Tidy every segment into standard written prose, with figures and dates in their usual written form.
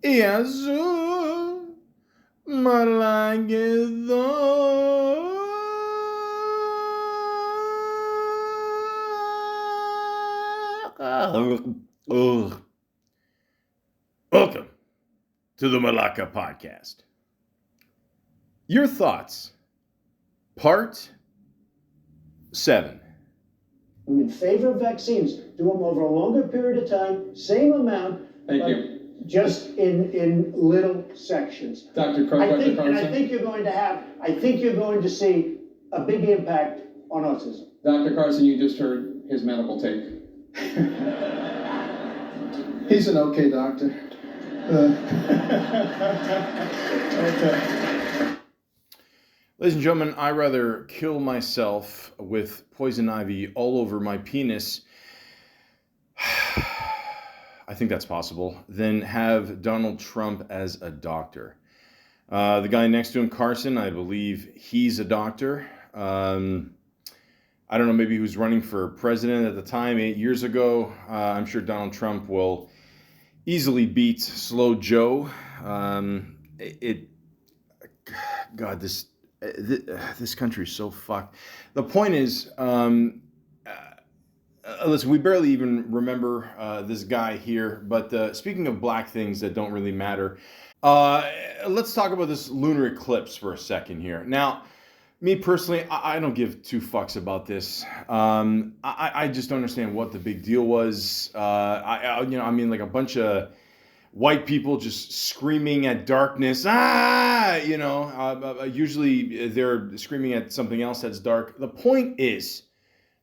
e azul, Malaka. Welcome to the Malaka podcast. Your thoughts, part 7. I'm in favor of vaccines. Do them over a longer period of time, same amount. Thank you. Just in little sections. Dr. I think you're going to see a big impact on autism. Dr. Carson, you just heard his medical take. He's an okay doctor. Okay. Ladies and gentlemen, I'd rather kill myself with poison ivy all over my penis, I think that's possible, than have Donald Trump as a doctor. The guy next to him, Carson, I believe he's a doctor. I don't know, maybe he was running for president at the time, 8 years ago. I'm sure Donald Trump will easily beat Slow Joe. God, this country is so fucked. The point is, listen, we barely even remember this guy here, but speaking of black things that don't really matter, let's talk about this lunar eclipse for a second here. Now, me personally, I don't give two fucks about this. I just don't understand what the big deal was. Like a bunch of white people just screaming at darkness. Usually they're screaming at something else that's dark. The point is,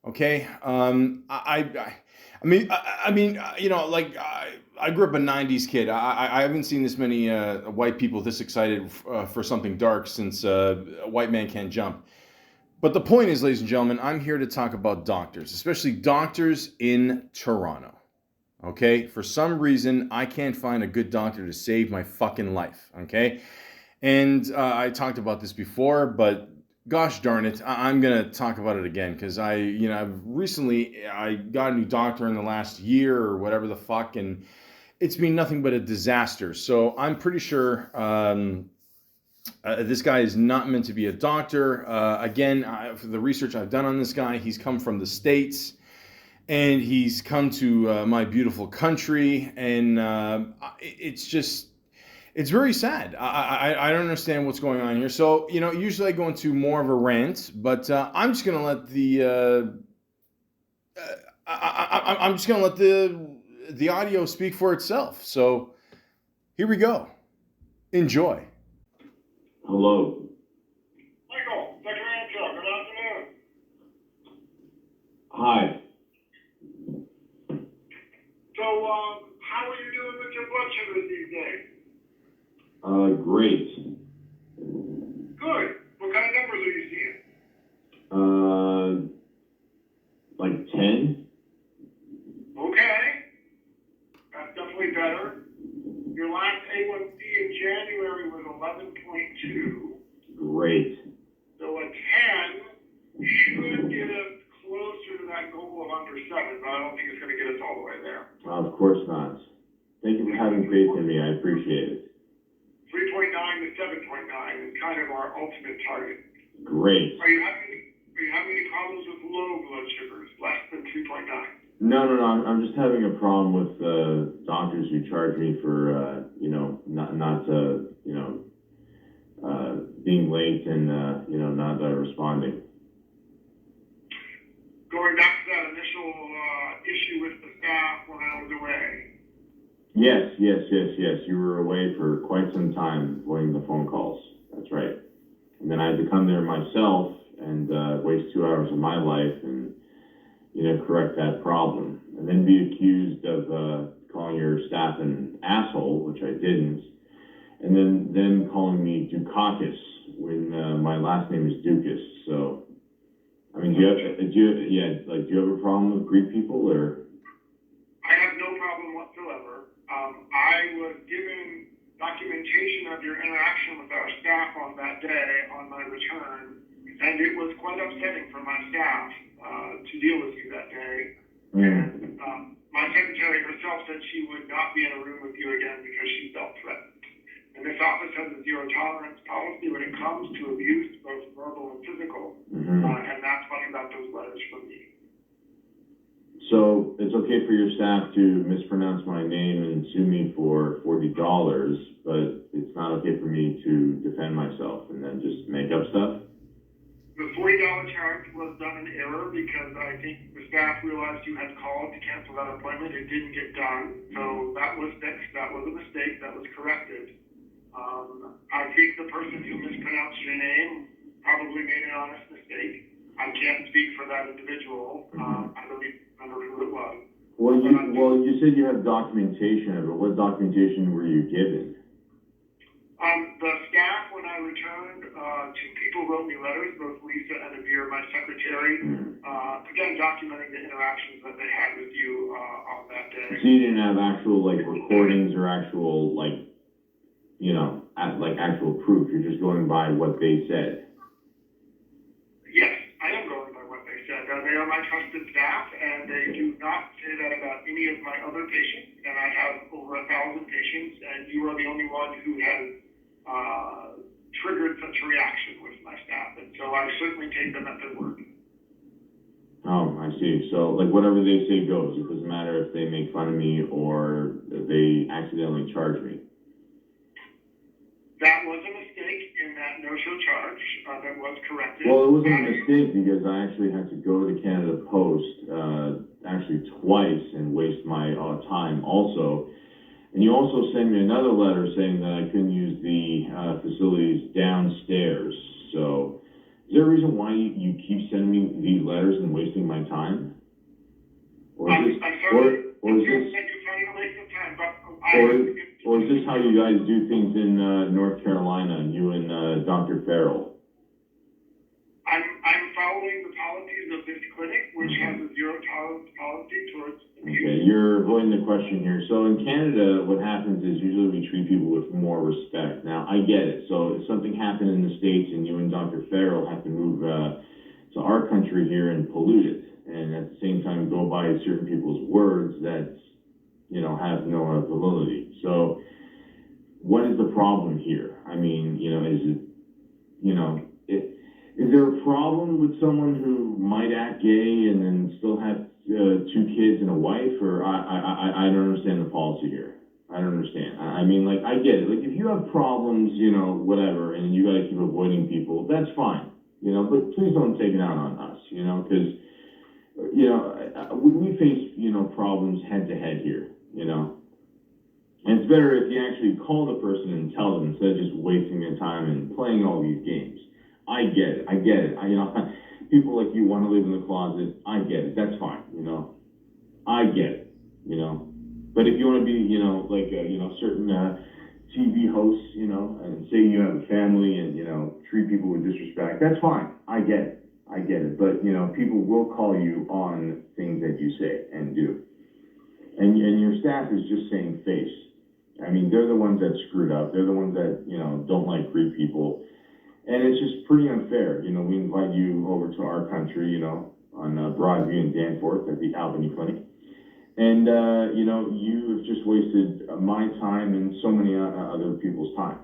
okay, I grew up a '90s kid. I haven't seen this many white people this excited for something dark since a White Man Can't Jump. But the point is, ladies and gentlemen, I'm here to talk about doctors, especially doctors in Toronto. Okay, for some reason, I can't find a good doctor to save my fucking life. Okay, and I talked about this before, but gosh darn it, I'm gonna talk about it again because I got a new doctor in the last year or whatever the fuck, and it's been nothing but a disaster. So I'm pretty sure this guy is not meant to be a doctor. For the research I've done on this guy, he's come from the States. And he's come to my beautiful country, and it's very sad. I don't understand what's going on here. So, usually I go into more of a rant, but I'm just gonna let the audio speak for itself. So, here we go. Enjoy. Hello. Michael, Dr. Angel, good afternoon. Hi. So, how are you doing with your blood sugars these days? Great. Good. What kind of numbers are you seeing? Like 10? Okay. That's definitely better. Your last A1C in January was 11.2. Great. So a 10 should get us closer to that goal of under 7, but I don't think it's going to get us all the way there. Of course not. Thank you for having faith in me. I appreciate it. 3.9 to 7.9 is kind of our ultimate target. Great. Are you having any problems with low blood sugars, less than 3.9? No. I'm just having a problem with doctors who charge me for, being late and, not responding. Going back to that initial issue with the staff when I was away. Yes. You were away for quite some time avoiding the phone calls. That's right. And then I had to come there myself and waste 2 hours of my life and, correct that problem. And then be accused of calling your staff an asshole, which I didn't. And then calling me Dukakis when my last name is Dukas. So, I mean, do you have a problem with Greek people or? I have no problem whatsoever. I was given documentation of your interaction with our staff on that day on my return, and it was quite upsetting for my staff to deal with you that day. And my secretary herself said she would not be in a room with you again because she felt threatened. has a zero tolerance policy when it comes to abuse, both verbal and physical, Mm-hmm. and that's why I got those letters from me. So it's okay for your staff to mispronounce my name and sue me for $40, but it's not okay for me to defend myself and then just make up stuff? The $40 charge was done in error because I think the staff realized you had called to cancel that appointment. It didn't get done, so that was fixed. That was a mistake. That was corrected. I think the person who mispronounced your name probably made an honest mistake. I can't speak for that individual. I don't even remember who it was. Well, you said you have documentation of it. What documentation were you given? The staff, when I returned, two people wrote me letters, both Lisa and Avir, my secretary, again, documenting the interactions that they had with you on that day. So you didn't have actual, like, recordings or actual, like, you know, actual proof. You're just going by what they said. Yes, I am going by what they said. They are my trusted staff, and they do not say that about any of my other patients, and I have over 1,000 patients, and you are the only one who has triggered such a reaction with my staff, and so I certainly take them at their word. Oh, I see. So, like, whatever they say goes. It doesn't matter if they make fun of me or they accidentally charge me. That was a mistake in that no-show charge. That was corrected. Well, it wasn't a mistake because I actually had to go to Canada Post actually twice and waste my time also. And you also sent me another letter saying that I couldn't use the facilities downstairs. So, is there a reason why you keep sending me these letters and wasting my time? Or is this, I'm sorry. or is this, You're trying to waste of time, but or is this how you guys do things in North Carolina, you and Dr. Farrell? I'm following the policies of this clinic, which has a zero tolerance policy towards abuse. Okay, you're avoiding the question here. So in Canada, what happens is usually we treat people with more respect. Now, I get it. So if something happened in the States and you and Dr. Farrell have to move to our country here and pollute it, and at the same time go by certain people's words that, you know, have no validity. So what is the problem here? I mean, you know, is it, you know, is there a problem with someone who might act gay and then still have 2 kids and a wife? Or I don't understand the policy here. I don't understand. I mean, like, I get it. Like, if you have problems, you know, whatever, and you got to keep avoiding people, that's fine, you know, but please don't take it out on us, you know, because, you know, we face, you know, problems head to head here, you know. And it's better if you actually call the person and tell them instead of just wasting their time and playing all these games. I get it. You know, people like you want to live in the closet. I get it. That's fine. You know, I get it. You know, but if you want to be, you know, like, you know, certain TV hosts, you know, and say you have a family and, you know, treat people with disrespect, that's fine. I get it. But, you know, people will call you on things that you say and do. And your staff is just saying face. I mean, they're the ones that screwed up. They're the ones that, you know, don't like Greek people. And it's just pretty unfair. You know, we invite you over to our country, you know, on Broadview in Danforth at the Albany Clinic. And, you know, you have just wasted my time and so many other people's time.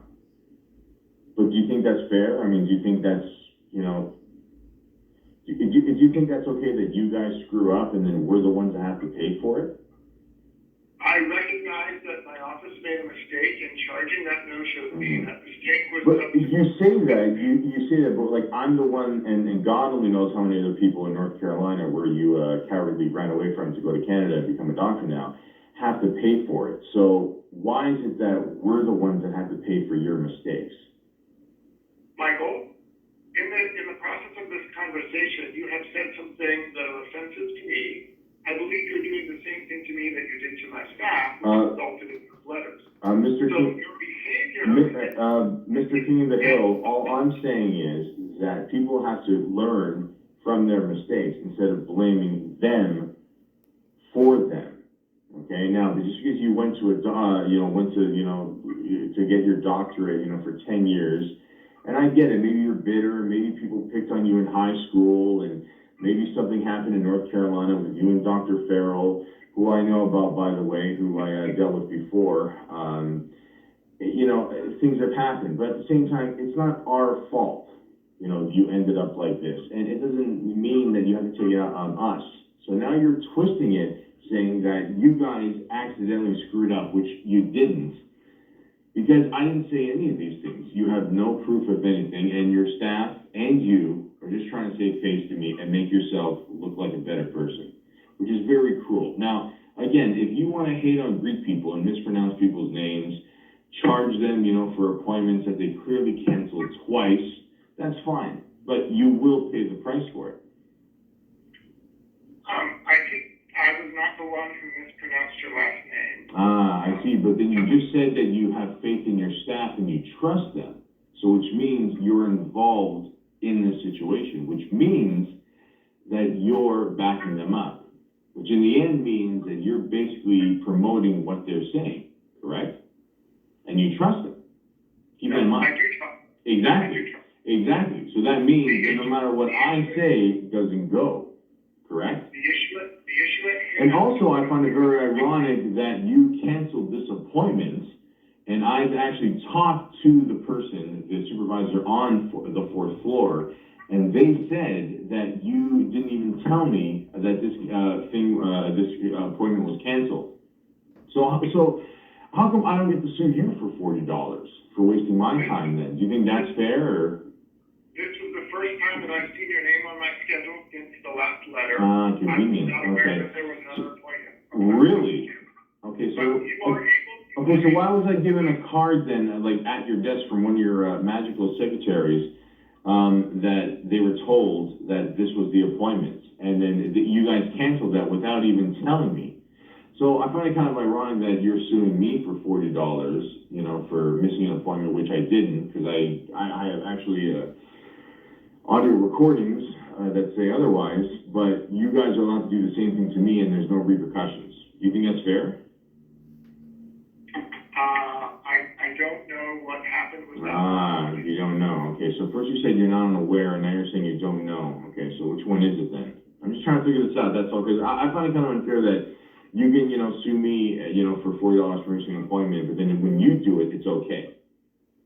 But do you think that's fair? I mean, do you think that's, you know, do you think that's okay that you guys screw up and then we're the ones that have to pay for it? I recognize that my office made a mistake in charging that no-show fee. That mistake was... But you say that, but like, I'm the one, and God only knows how many other people in North Carolina where you cowardly ran away from to go to Canada and become a doctor now, have to pay for it. So why is it that we're the ones that have to pay for your mistakes? Michael, in the process of this conversation, you have said some things that are offensive to me. I believe you're doing the same thing to me that you did to my staff, which resulted in those letters. Mr. So King, your behavior... Mr. King of the Hill, all I'm saying is that people have to learn from their mistakes instead of blaming them for them. Okay, now just because you went to to get your doctorate, you know, for 10 years, and I get it, maybe you're bitter, maybe people picked on you in high school, and maybe something happened in North Carolina with you and Dr. Farrell, who I know about, by the way, who I dealt with before. You know, things have happened, but at the same time, it's not our fault. You ended up like this, and it doesn't mean that you have to take it out on us. So now you're twisting it, saying that you guys accidentally screwed up, which you didn't, because I didn't say any of these things. You have no proof of anything, and your staff and you are just trying to save face to me and make yourself look like a better person, which is very cruel. Now, again, if you want to hate on Greek people and mispronounce people's names, charge them, for appointments that they clearly canceled twice, that's fine. But you will pay the price for it. I think I was not the one who mispronounced your last name. I see. But then you just said that you have faith in your staff and you trust them. So which means you're involved in this situation, which means that you're backing them up, which in the end means that you're basically promoting what they're saying, correct? And you trust them. Keep in mind. I do trust. Exactly. Exactly. So that means that no matter what I say, it doesn't go, correct? The issue at hand. And also, I find it very ironic that you canceled this appointment, and I've actually talked to the person, the supervisor on the fourth floor, and they said that you didn't even tell me that this appointment was canceled. So how come I don't get to sue you for $40 for wasting my time then? Do you think that's fair? Or? This was the first time that I've seen your name on my schedule since the last letter. Convenient. I was not aware Okay. that there was another appointment. Really? Okay, so You are able to. okay, so why was I given a card then, like at your desk from one of your magical secretaries, that they were told that this was the appointment, and then you guys canceled that without even telling me? So I find it kind of ironic that you're suing me for $40, for missing an appointment, which I didn't, because I have actually audio recordings that say otherwise, but you guys are allowed to do the same thing to me and there's no repercussions. Do you think that's fair? I don't know what happened with that. You don't know. Okay, so first you said you're not unaware, and now you're saying you don't know. Okay, so which one is it then? I'm just trying to figure this out, that's all, because I find it kind of unfair that you can, sue me, for $40 for missing an appointment, but then when you do it, it's okay.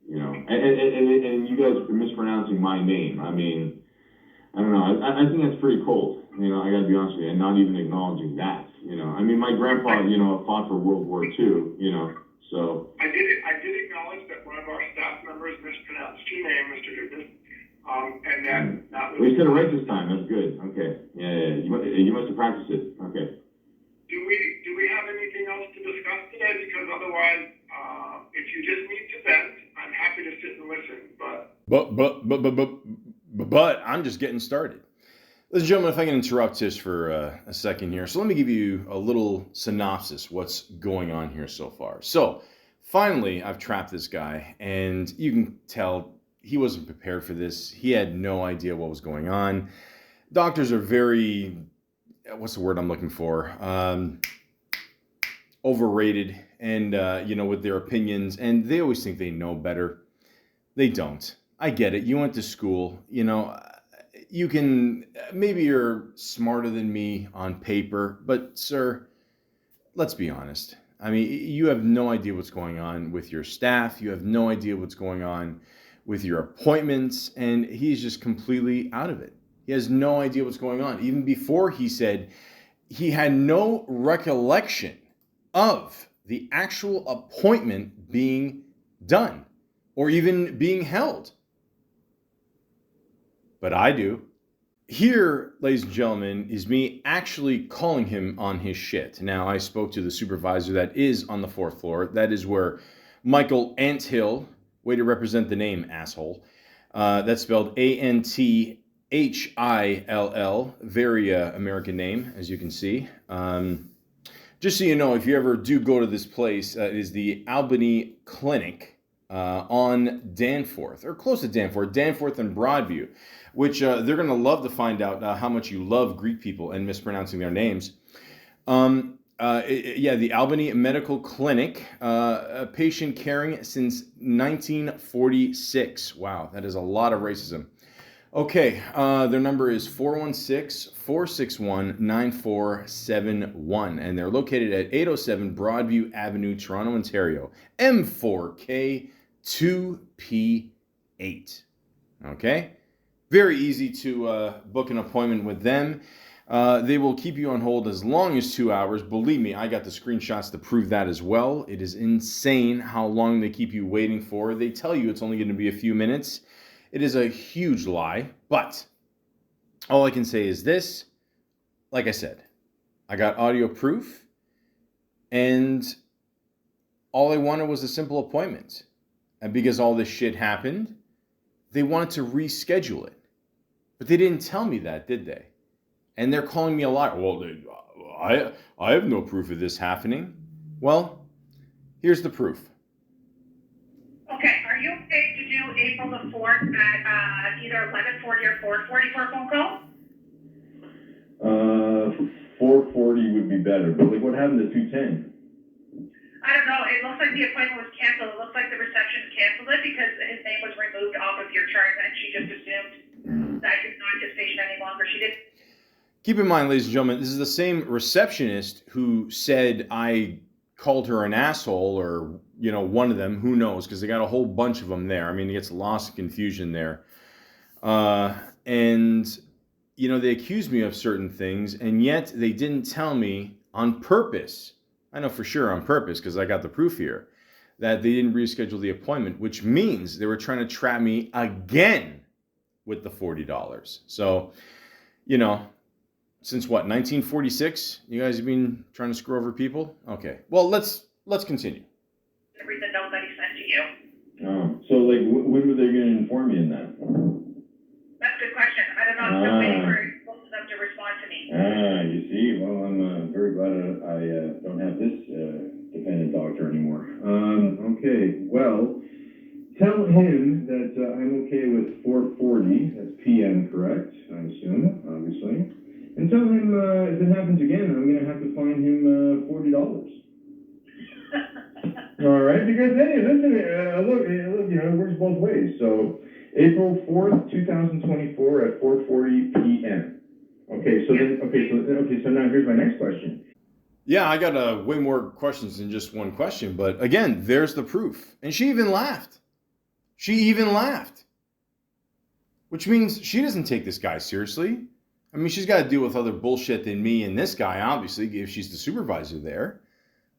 And you guys are mispronouncing my name. I mean, I don't know. I think that's pretty cold. I gotta be honest with you, and not even acknowledging that. I mean, my grandpa, fought for World War II. So. I did acknowledge that one of our staff members mispronounced your name, Mr. Dukas, and that was. Well, you said it right this time. That's good. Okay. Yeah. You must have practiced it. Okay. Do we have anything else to discuss today? Because otherwise, if you just need to vent, I'm happy to sit and listen. But I'm just getting started. Ladies and gentlemen, if I can interrupt just for a second here. So let me give you a little synopsis what's going on here so far. So finally, I've trapped this guy, and you can tell he wasn't prepared for this. He had no idea what was going on. Doctors are very, what's the word I'm looking for? Overrated, and with their opinions, and they always think they know better. They don't. I get it. You went to school. You can, maybe you're smarter than me on paper, but sir, let's be honest. I mean, you have no idea what's going on with your staff. You have no idea what's going on with your appointments, and he's just completely out of it. He has no idea what's going on. Even before he said he had no recollection of the actual appointment being done or even being held. But I do. Here, ladies and gentlemen, is me actually calling him on his shit. Now, I spoke to the supervisor that is on the fourth floor. That is where Michael Anthill, way to represent the name, asshole. That's spelled Anthill, very American name, as you can see. Just so you know, if you ever do go to this place, it is the Albany Clinic on Danforth, or close to Danforth and Broadview, which they're going to love to find out how much you love Greek people and mispronouncing their names. The Albany Medical Clinic, patient caring since 1946. Wow, that is a lot of racism. Okay, their number is 416-461-9471, and they're located at 807 Broadview Avenue, Toronto, Ontario, M4K 2P8. Okay? Very easy to book an appointment with them. They will keep you on hold as long as 2 hours. Believe me, I got the screenshots to prove that as well. It is insane how long they keep you waiting for. They tell you it's only going to be a few minutes. It is a huge lie, but all I can say is this. Like I said, I got audio proof, and all I wanted was a simple appointment. And because all this shit happened, they wanted to reschedule it. But they didn't tell me that, did they? And they're calling me a liar. Well, I have no proof of this happening. Well, here's the proof. Okay, are you okay to do April the 4th at either 11:40 or 4:40 for a phone call? 4:40 would be better, but like, what happened to 2:10? I don't know. It looks like the appointment was canceled. It looks like the reception canceled it because his name was removed off of your chart, and she just assumed that he's not his patient any longer. She didn't. Keep in mind, ladies and gentlemen, this is the same receptionist who said I called her an asshole, or, you know, one of them. Who knows? Because they got a whole bunch of them there. I mean, it gets lost in confusion there. And, you know, they accused me of certain things, and yet they didn't tell me on purpose. I know for sure on purpose, because I got the proof here, that they didn't reschedule the appointment, which means they were trying to trap me again with the $40. So, you know, since what, 1946? You guys have been trying to screw over people? Okay. Well, let's continue. Read the note that he sent to you. Oh, so like, when were they going to inform you in that? That's a good question. I don't know. I'm still waiting for both of them to respond to me. You see, well, I'm very glad I don't have this dependent doctor anymore. Okay, well, tell him that I'm okay with 4:40. That's PM, correct? I assume, obviously. And tell him if it happens again, I'm going to have to fine him $40. All right, because hey, listen, look, you know, it works both ways. So, April 4th, 2024 at 4:40 p.m. Okay, so now here's my next question. Yeah, I got way more questions than just one question, but again, there's the proof. And she even laughed. Which means she doesn't take this guy seriously. I mean, she's got to deal with other bullshit than me and this guy, obviously, if she's the supervisor there.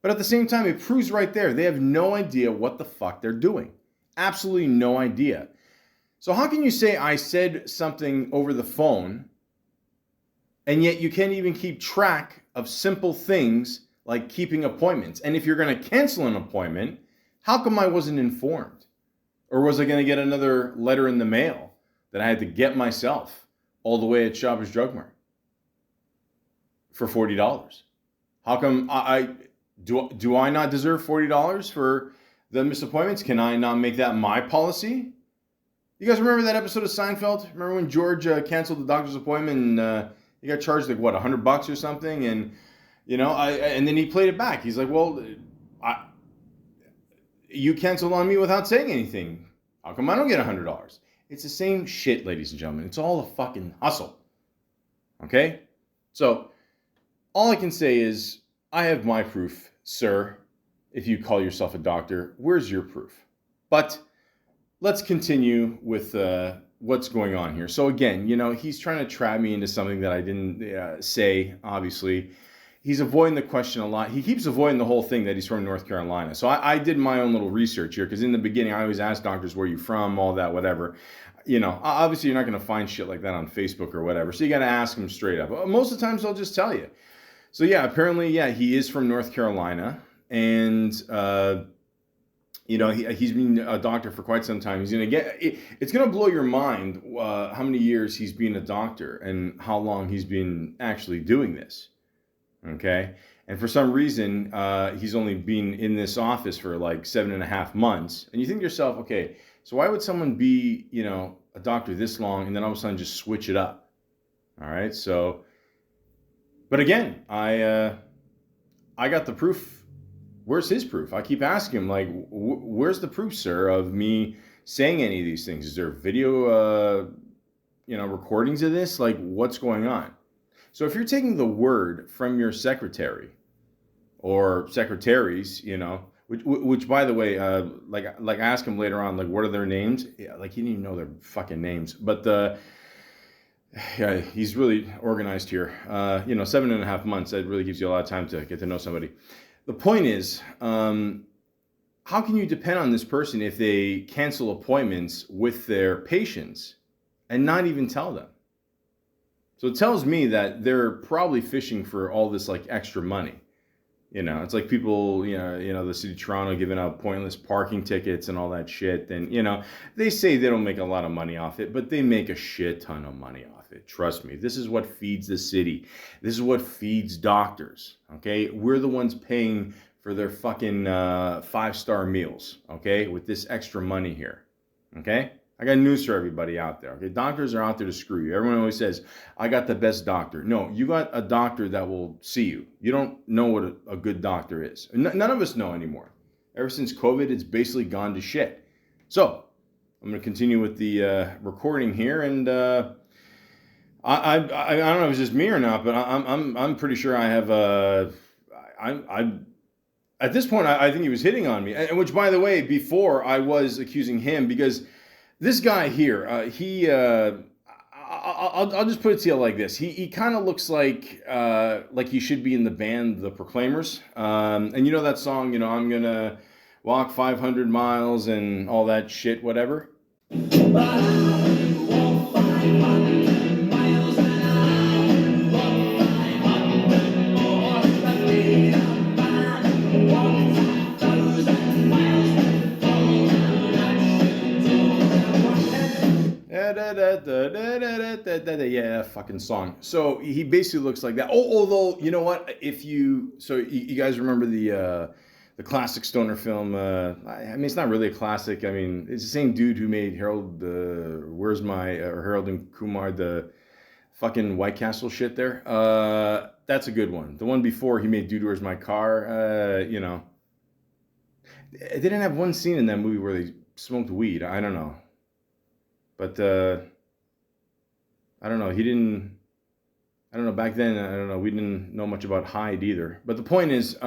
But at the same time, it proves right there, they have no idea what the fuck they're doing. Absolutely no idea. So how can you say I said something over the phone, and yet you can't even keep track of simple things like keeping appointments? And if you're going to cancel an appointment, how come I wasn't informed? Or was I going to get another letter in the mail that I had to get myself all the way at Shoppers Drug Mart for $40? How come do I not deserve $40 for the missed appointments? Can I not make that my policy? You guys remember that episode of Seinfeld? Remember when George canceled the doctor's appointment and he got charged like what, $100 or something? And you know, and then he played it back. He's like, well, you canceled on me without saying anything. How come I don't get $100? It's the same shit, ladies and gentlemen. It's all a fucking hustle. Okay? So, all I can say is, I have my proof, sir. If you call yourself a doctor, where's your proof? But let's continue with what's going on here. So again, you know, he's trying to trap me into something that I didn't say, obviously. He's avoiding the question a lot. He keeps avoiding the whole thing that he's from North Carolina. So I did my own little research here, because in the beginning, I always ask doctors, where you from, all that, whatever. You know, obviously, you're not going to find shit like that on Facebook or whatever. So you got to ask them straight up. Most of the times, they'll just tell you. So yeah, apparently, yeah, he is from North Carolina. And, you know, he's been a doctor for quite some time. He's going to get, it's going to blow your mind how many years he's been a doctor and how long he's been actually doing this. Okay. And for some reason, he's only been in this office for like 7.5 months. And you think to yourself, okay, so why would someone be, you know, a doctor this long and then all of a sudden just switch it up? All right. So, but again, I got the proof. Where's his proof? I keep asking him, like, where's the proof, sir, of me saying any of these things? Is there video, you know, recordings of this? Like, what's going on? So if you're taking the word from your secretary or secretaries, you know, Which by the way, like ask him later on, like what are their names? Yeah, like he didn't even know their fucking names. But yeah, he's really organized here. 7.5 months, that really gives you a lot of time to get to know somebody. The point is, how can you depend on this person if they cancel appointments with their patients and not even tell them? So it tells me that they're probably fishing for all this like extra money. It's like people, the city of Toronto giving out pointless parking tickets and all that shit. And, they say they don't make a lot of money off it, but they make a shit ton of money off it. Trust me, this is what feeds the city. This is what feeds doctors, okay? We're the ones paying for their fucking 5-star meals, okay? With this extra money here, okay? I got news for everybody out there, okay? Doctors are out there to screw you. Everyone always says, I got the best doctor. No, you got a doctor that will see you. You don't know what a good doctor is. None of us know anymore. Ever since COVID, it's basically gone to shit. So, I'm going to continue with the recording here, and I don't know if it's just me or not, but I'm pretty sure I have at this point, I think he was hitting on me, and which, by the way, before I was accusing him because this guy here, I'll just put it to you like this. He kind of looks like he should be in the band The Proclaimers. And you know that song, I'm gonna walk 500 miles and all that shit, whatever. Yeah, fucking song. So he basically looks like that. Oh, although you know what, you guys remember the classic stoner film? I mean, it's not really a classic. I mean, it's the same dude who made Harold. Harold and Kumar, the fucking White Castle shit. There. That's a good one. The one before he made Dude, Where's My Car? They didn't have one scene in that movie where they smoked weed. I don't know. But I don't know. I don't know. Back then, I don't know. We didn't know much about Hyde either. But the point is,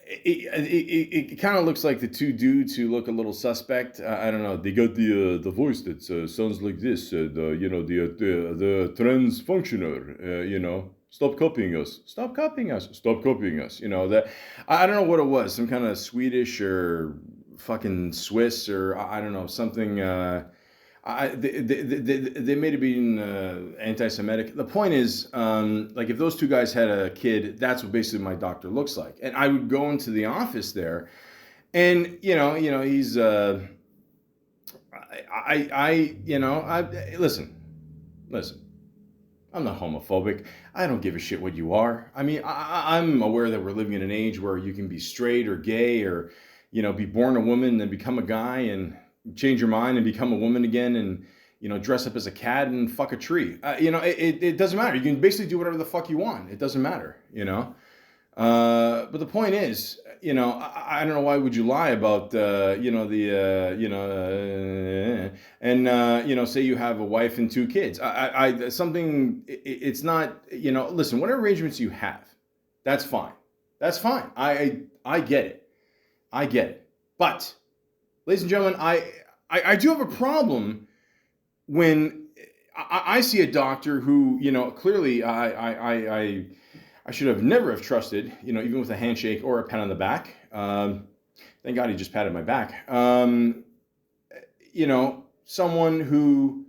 it kind of looks like the two dudes who look a little suspect. I don't know. They got the voice that sounds like this. The trans functioner. Stop copying us. Stop copying us. Stop copying us. I don't know what it was. Some kind of Swedish or fucking Swiss or I don't know, something. They may have been anti-Semitic. The point is, if those two guys had a kid, that's what basically my doctor looks like. And I would go into the office there, and he's listen. I'm not homophobic. I don't give a shit what you are. I mean, I'm aware that we're living in an age where you can be straight or gay or be born a woman and then become a guy and change your mind and become a woman again and, dress up as a cat and fuck a tree. It doesn't matter. You can basically do whatever the fuck you want. It doesn't matter, But the point is, I don't know why would you lie about, say you have a wife and 2 kids. It's not, listen, whatever arrangements you have, that's fine. That's fine. I get it. I get it. But, ladies and gentlemen, I do have a problem when I see a doctor who, clearly I should have never have trusted, even with a handshake or a pat on the back. Thank God he just patted my back. Someone who,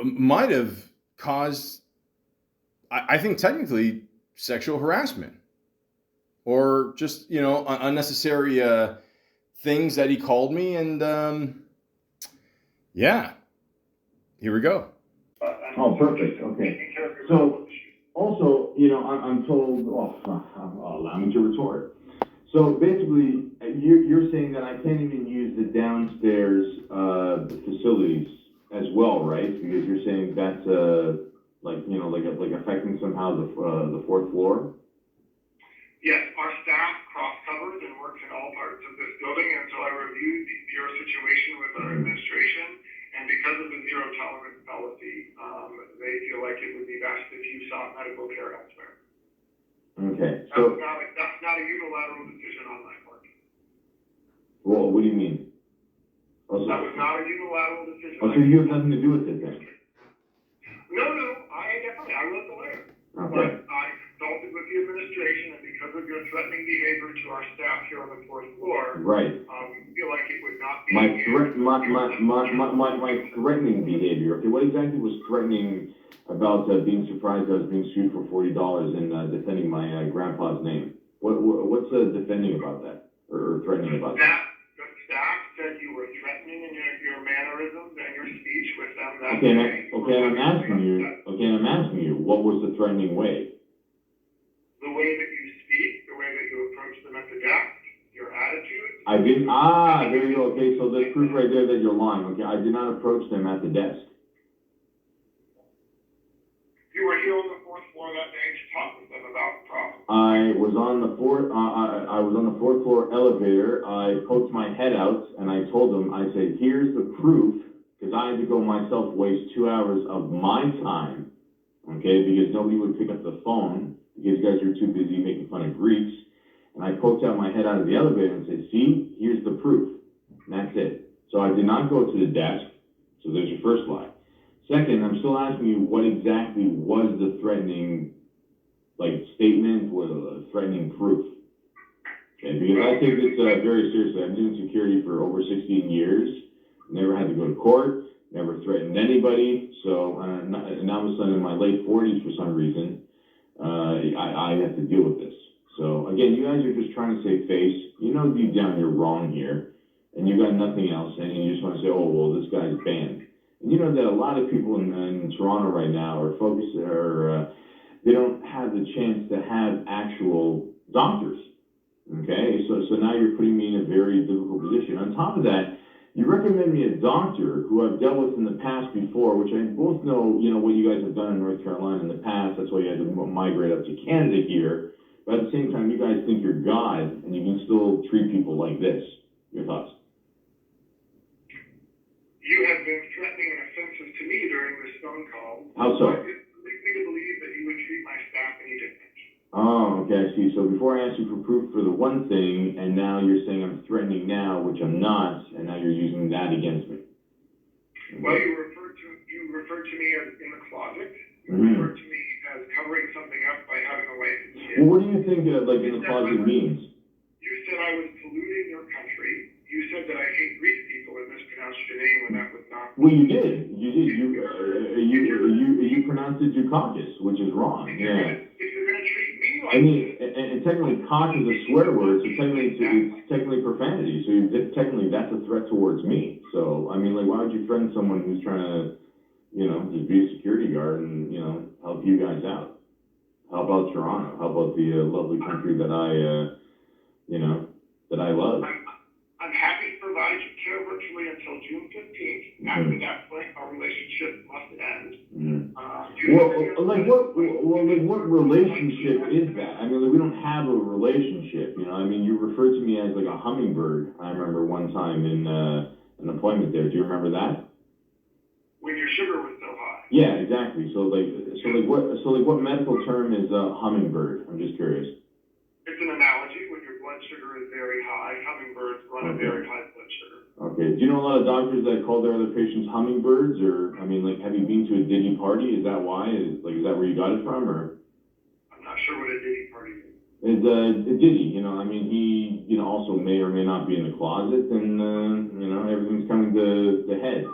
might have caused, I think technically, sexual harassment. Or just, unnecessary things that he called me. And, yeah, here we go. Oh, perfect. Okay. So, also, I'm told, allow me to retort. So, basically, you're saying that I can't even use the downstairs facilities as well, right? Because you're saying that's, affecting somehow the 4th floor? Yes, our staff cross-covers and works in all parts of this building, and so I reviewed your situation with our administration, and because of the zero tolerance policy, they feel like it would be best if you sought medical care elsewhere. Okay. That's not a What do you mean? Also, That was not a unilateral decision. so you have nothing to do with it then? No, I was the lawyer. Okay. But I consulted with the administration, and because of your threatening behavior to our staff here on the fourth floor, Right. we feel like it would not be. My threatening behavior. Okay, what exactly was threatening about being surprised I was being sued for $40 and defending my grandpa's name? What's defending about that or threatening about that? The staff said you were threatening in your mannerisms and your speech with them that Okay, day. I'm asking you, what was the threatening way? The way that you speak, the way that you approach them at the desk, your attitude. I didn't. There you go. Okay, so there's proof right there that you're lying. Okay, I did not approach them at the desk. You were here on the fourth floor that day to talk with them about the problem. I was on the fourth. I was on the fourth floor elevator. I poked my head out and I told them. I said, "Here's the proof," because I had to go myself, waste 2 hours of my time. Okay, because nobody would pick up the phone because you guys were too busy making fun of Greeks. And I poked out my head out of the elevator and said, "See, here's the proof." And that's it. So I did not go to the desk. So there's your first lie. Second, I'm still asking you what exactly was the threatening, statement, or threatening proof? Okay, because I take this very seriously. I've been in security for over 16 years. Never had to go to court. Never threatened anybody. So now I'm in my late 40s for some reason. I have to deal with this. So again, you guys are just trying to save face. You know deep down you're wrong here, and you got nothing else, and you just want to say, "Oh well, this guy's banned." And you know that a lot of people in Toronto right now are focused, they don't have the chance to have actual doctors. Okay, so now you're putting me in a very difficult position. On top of that, you recommend me a doctor who I've dealt with in the past before, which I both know, what you guys have done in North Carolina in the past. That's why you had to migrate up to Canada here. But at the same time, you guys think you're God, and you can still treat people like this. Your thoughts? You have been threatening and offensive to me during this phone call. How so? It leads me to believe that you would treat my staff any different. Oh, okay, I see. So before I asked you for proof for the one thing, and now you're saying I'm threatening now, which I'm not, and now you're using that against me. Well, you referred to me as in the closet. You referred to me as covering something up by having a wife and kids. Well, what do you think, in the closet means? You said I was polluting your country. You said that I hate Greek people and mispronounced your name when that was not. Well, you did. You pronounced it Dukakis, which is wrong. If Yeah. you're going to treat me like. I mean, and technically, cock is a swear word, so it's technically profanity. So technically, that's a threat towards me. So I mean, why would you threaten someone who's trying to, just be a security guard and help you guys out, help out Toronto, help out the lovely country that I love. I'm happy to provide you care virtually until June 15th. After that point, our relationship must end. What relationship is that? I mean, we don't have a relationship. I mean, you referred to me as a hummingbird. I remember one time in an appointment there. Do you remember that? When your sugar was so high. Yeah, exactly. So what medical term is hummingbird? I'm just curious. It's an analogy. When your blood sugar is very high, hummingbirds run a very high blood sugar. Okay. Do you know a lot of doctors that call their other patients hummingbirds? Or, I mean, have you been to a Diddy party? Is that why? Is that where you got it from? Or? I'm not sure what a Diddy party is. It's Diddy, I mean, he, also may or may not be in the closet, and, everything's coming to the head,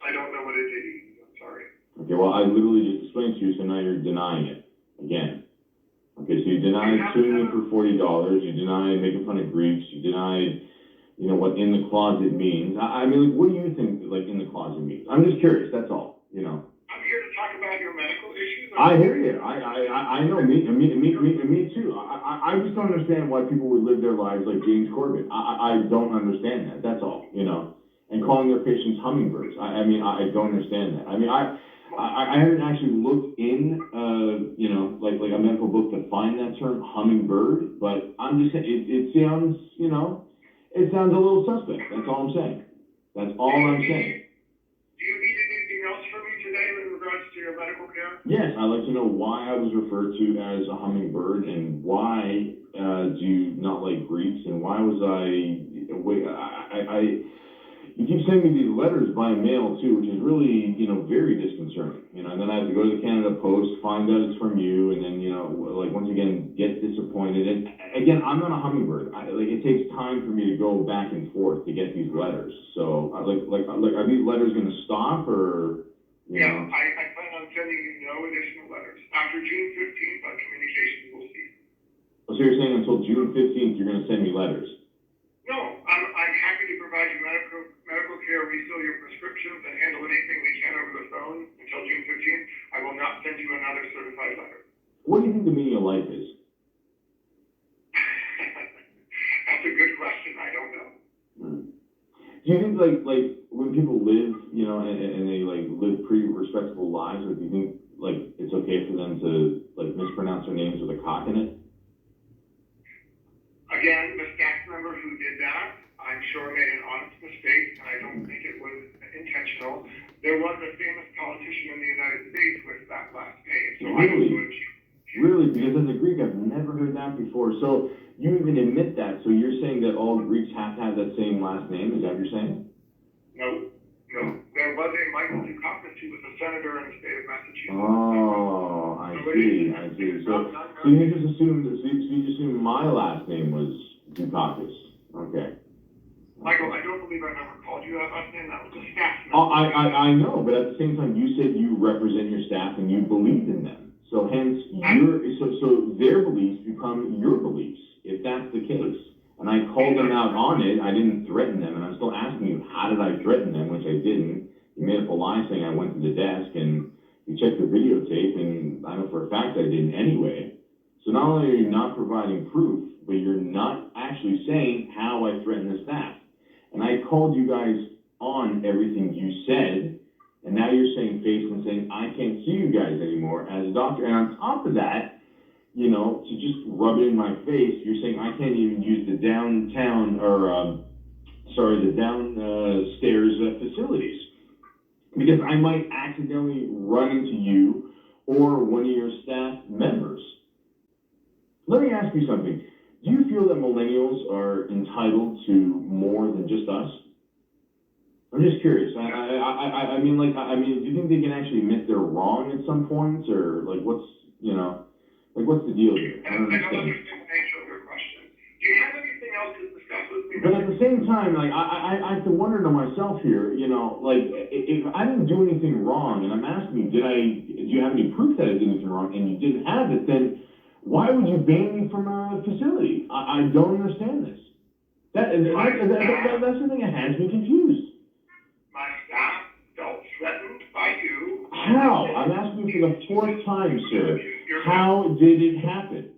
I don't know what a Diddy is. I'm sorry. Okay, well, I literally just explained to you, so now you're denying it again. Okay, so you denied suing me for $40, you denied making fun of Greeks, you denied, what in the closet means. I mean, what do you think, in the closet means? I'm just curious, that's all, I'm here to talk about your medical issues. I hear you. I know, me too. I just don't understand why people would live their lives like James Corbett. I don't understand that, that's all, and calling their patients hummingbirds. I mean, I don't understand that. I mean, I haven't actually looked in, like a medical book to find that term hummingbird, but I'm just saying, it sounds, it sounds a little suspect. That's all I'm saying. That's all I'm saying. Do you need anything else from me today with regards to your medical care? Yes, I'd like to know why I was referred to as a hummingbird, and why do you not like Greeks, and why wait, you keep sending me these letters by mail too, which is really, very disconcerting. And then I have to go to the Canada Post, find out it's from you, and then, like once again, get disappointed. And again, I'm not a hummingbird. It takes time for me to go back and forth to get these letters. So, are these letters going to stop, or? Yeah, I plan on sending you no additional letters. After June 15th, our communications will cease. So you're saying until June 15th, you're going to send me letters? No, I'm happy to provide you medical care, refill your prescriptions, and handle anything we can over the phone until June 15th. I will not send you another certified letter. What do you think the meaning of life is? That's a good question. I don't know. Do you think like when people live, and they live pretty respectable lives, or do you think it's okay for them to mispronounce their names with a cock in it? Again, the staff member who did that, I'm sure made an honest mistake, and I don't think it was intentional. There was a famous politician in the United States with that last name, so I don't know if you. Really? Because as a Greek, I've never heard that before. So you even admit that. So you're saying that all Greeks have to have that same last name? Is that what you're saying? No. There was a Michael Dukakis who was a senator in the state of Massachusetts. Oh, I see. So you just assumed my last name was Dukakis. Okay. Michael, I don't believe I've ever called you that last name. That was a staff member. Oh, I know, but at the same time, you said you represent your staff and you believed in them. So hence, so their beliefs become your beliefs, if that's the case. And I called them out on it. I didn't threaten them, and I'm still asking you, how did I threaten them, which I didn't. You made up a lie saying I went to the desk, and you checked the videotape, and I know for a fact I didn't anyway. So not only are you not providing proof, but you're not actually saying how I threatened the staff. And I called you guys on everything you said, and now you're saying face and saying, I can't see you guys anymore as a doctor. And on top of that, to just rub it in my face, you're saying I can't even use the downstairs facilities because I might accidentally run into you or one of your staff members. Let me ask you something. Do you feel that millennials are entitled to more than just us? I'm just curious. I mean, do you think they can actually admit they're wrong at some points, or what's the deal here? I don't understand. I don't understand the nature of your question. Do you have anything else to discuss with me? But at the same time, I have to wonder to myself here, if I didn't do anything wrong, and I'm asking you, do you have any proof that I did anything wrong, and you didn't have it, then why would you ban me from a facility? I don't understand this. That's the thing that has me confused. My staff felt threatened by you. How? I'm asking you for the fourth time, sir. How did it happen?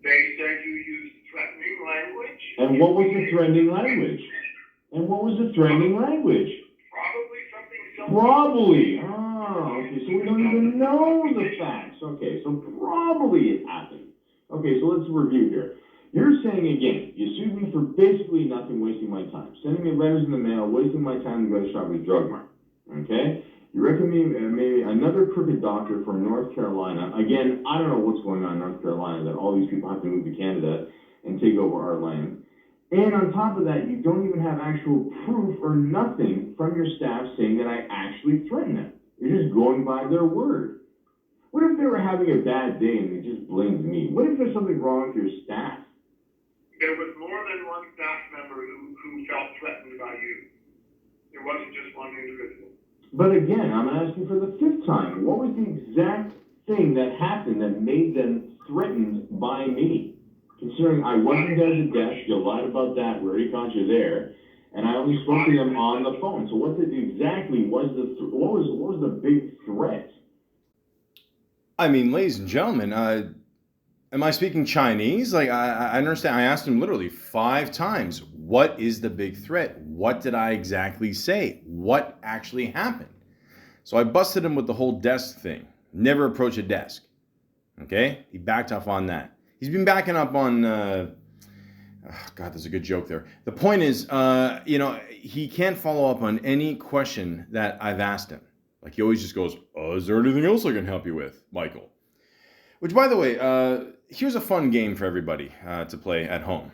They said you used threatening language. And what was the threatening language? Probably something similar. Probably. Oh, okay. So we don't even know the facts. Okay, so probably it happened. Okay, so let's review here. You're saying again, you sued me for basically nothing, wasting my time. Sending me letters in the mail, wasting my time to go to Shoppers Drug Mart. Okay? You recommend maybe another crooked doctor from North Carolina. Again, I don't know what's going on in North Carolina that all these people have to move to Canada and take over our land. And on top of that, you don't even have actual proof or nothing from your staff saying that I actually threatened them. You're just going by their word. What if they were having a bad day and they just blamed me? What if there's something wrong with your staff? There was more than one staff member who felt threatened by you. It wasn't just one individual. But again, I'm asking for the fifth time. What was the exact thing that happened that made them threatened by me? Considering I wasn't there at the desk, you lied about that, we already caught you there, and I only spoke to them on the phone. So what was the big threat? I mean, ladies and gentlemen, am I speaking Chinese? I understand. I asked him literally 5 times, what is the big threat? What did I exactly say? What actually happened? So I busted him with the whole desk thing. Never approach a desk. Okay? He backed off on that. He's been backing up on, God, there's a good joke there. The point is, he can't follow up on any question that I've asked him. Like he always just goes, is there anything else I can help you with, Michael? Which, by the way, here's a fun game for everybody to play at home.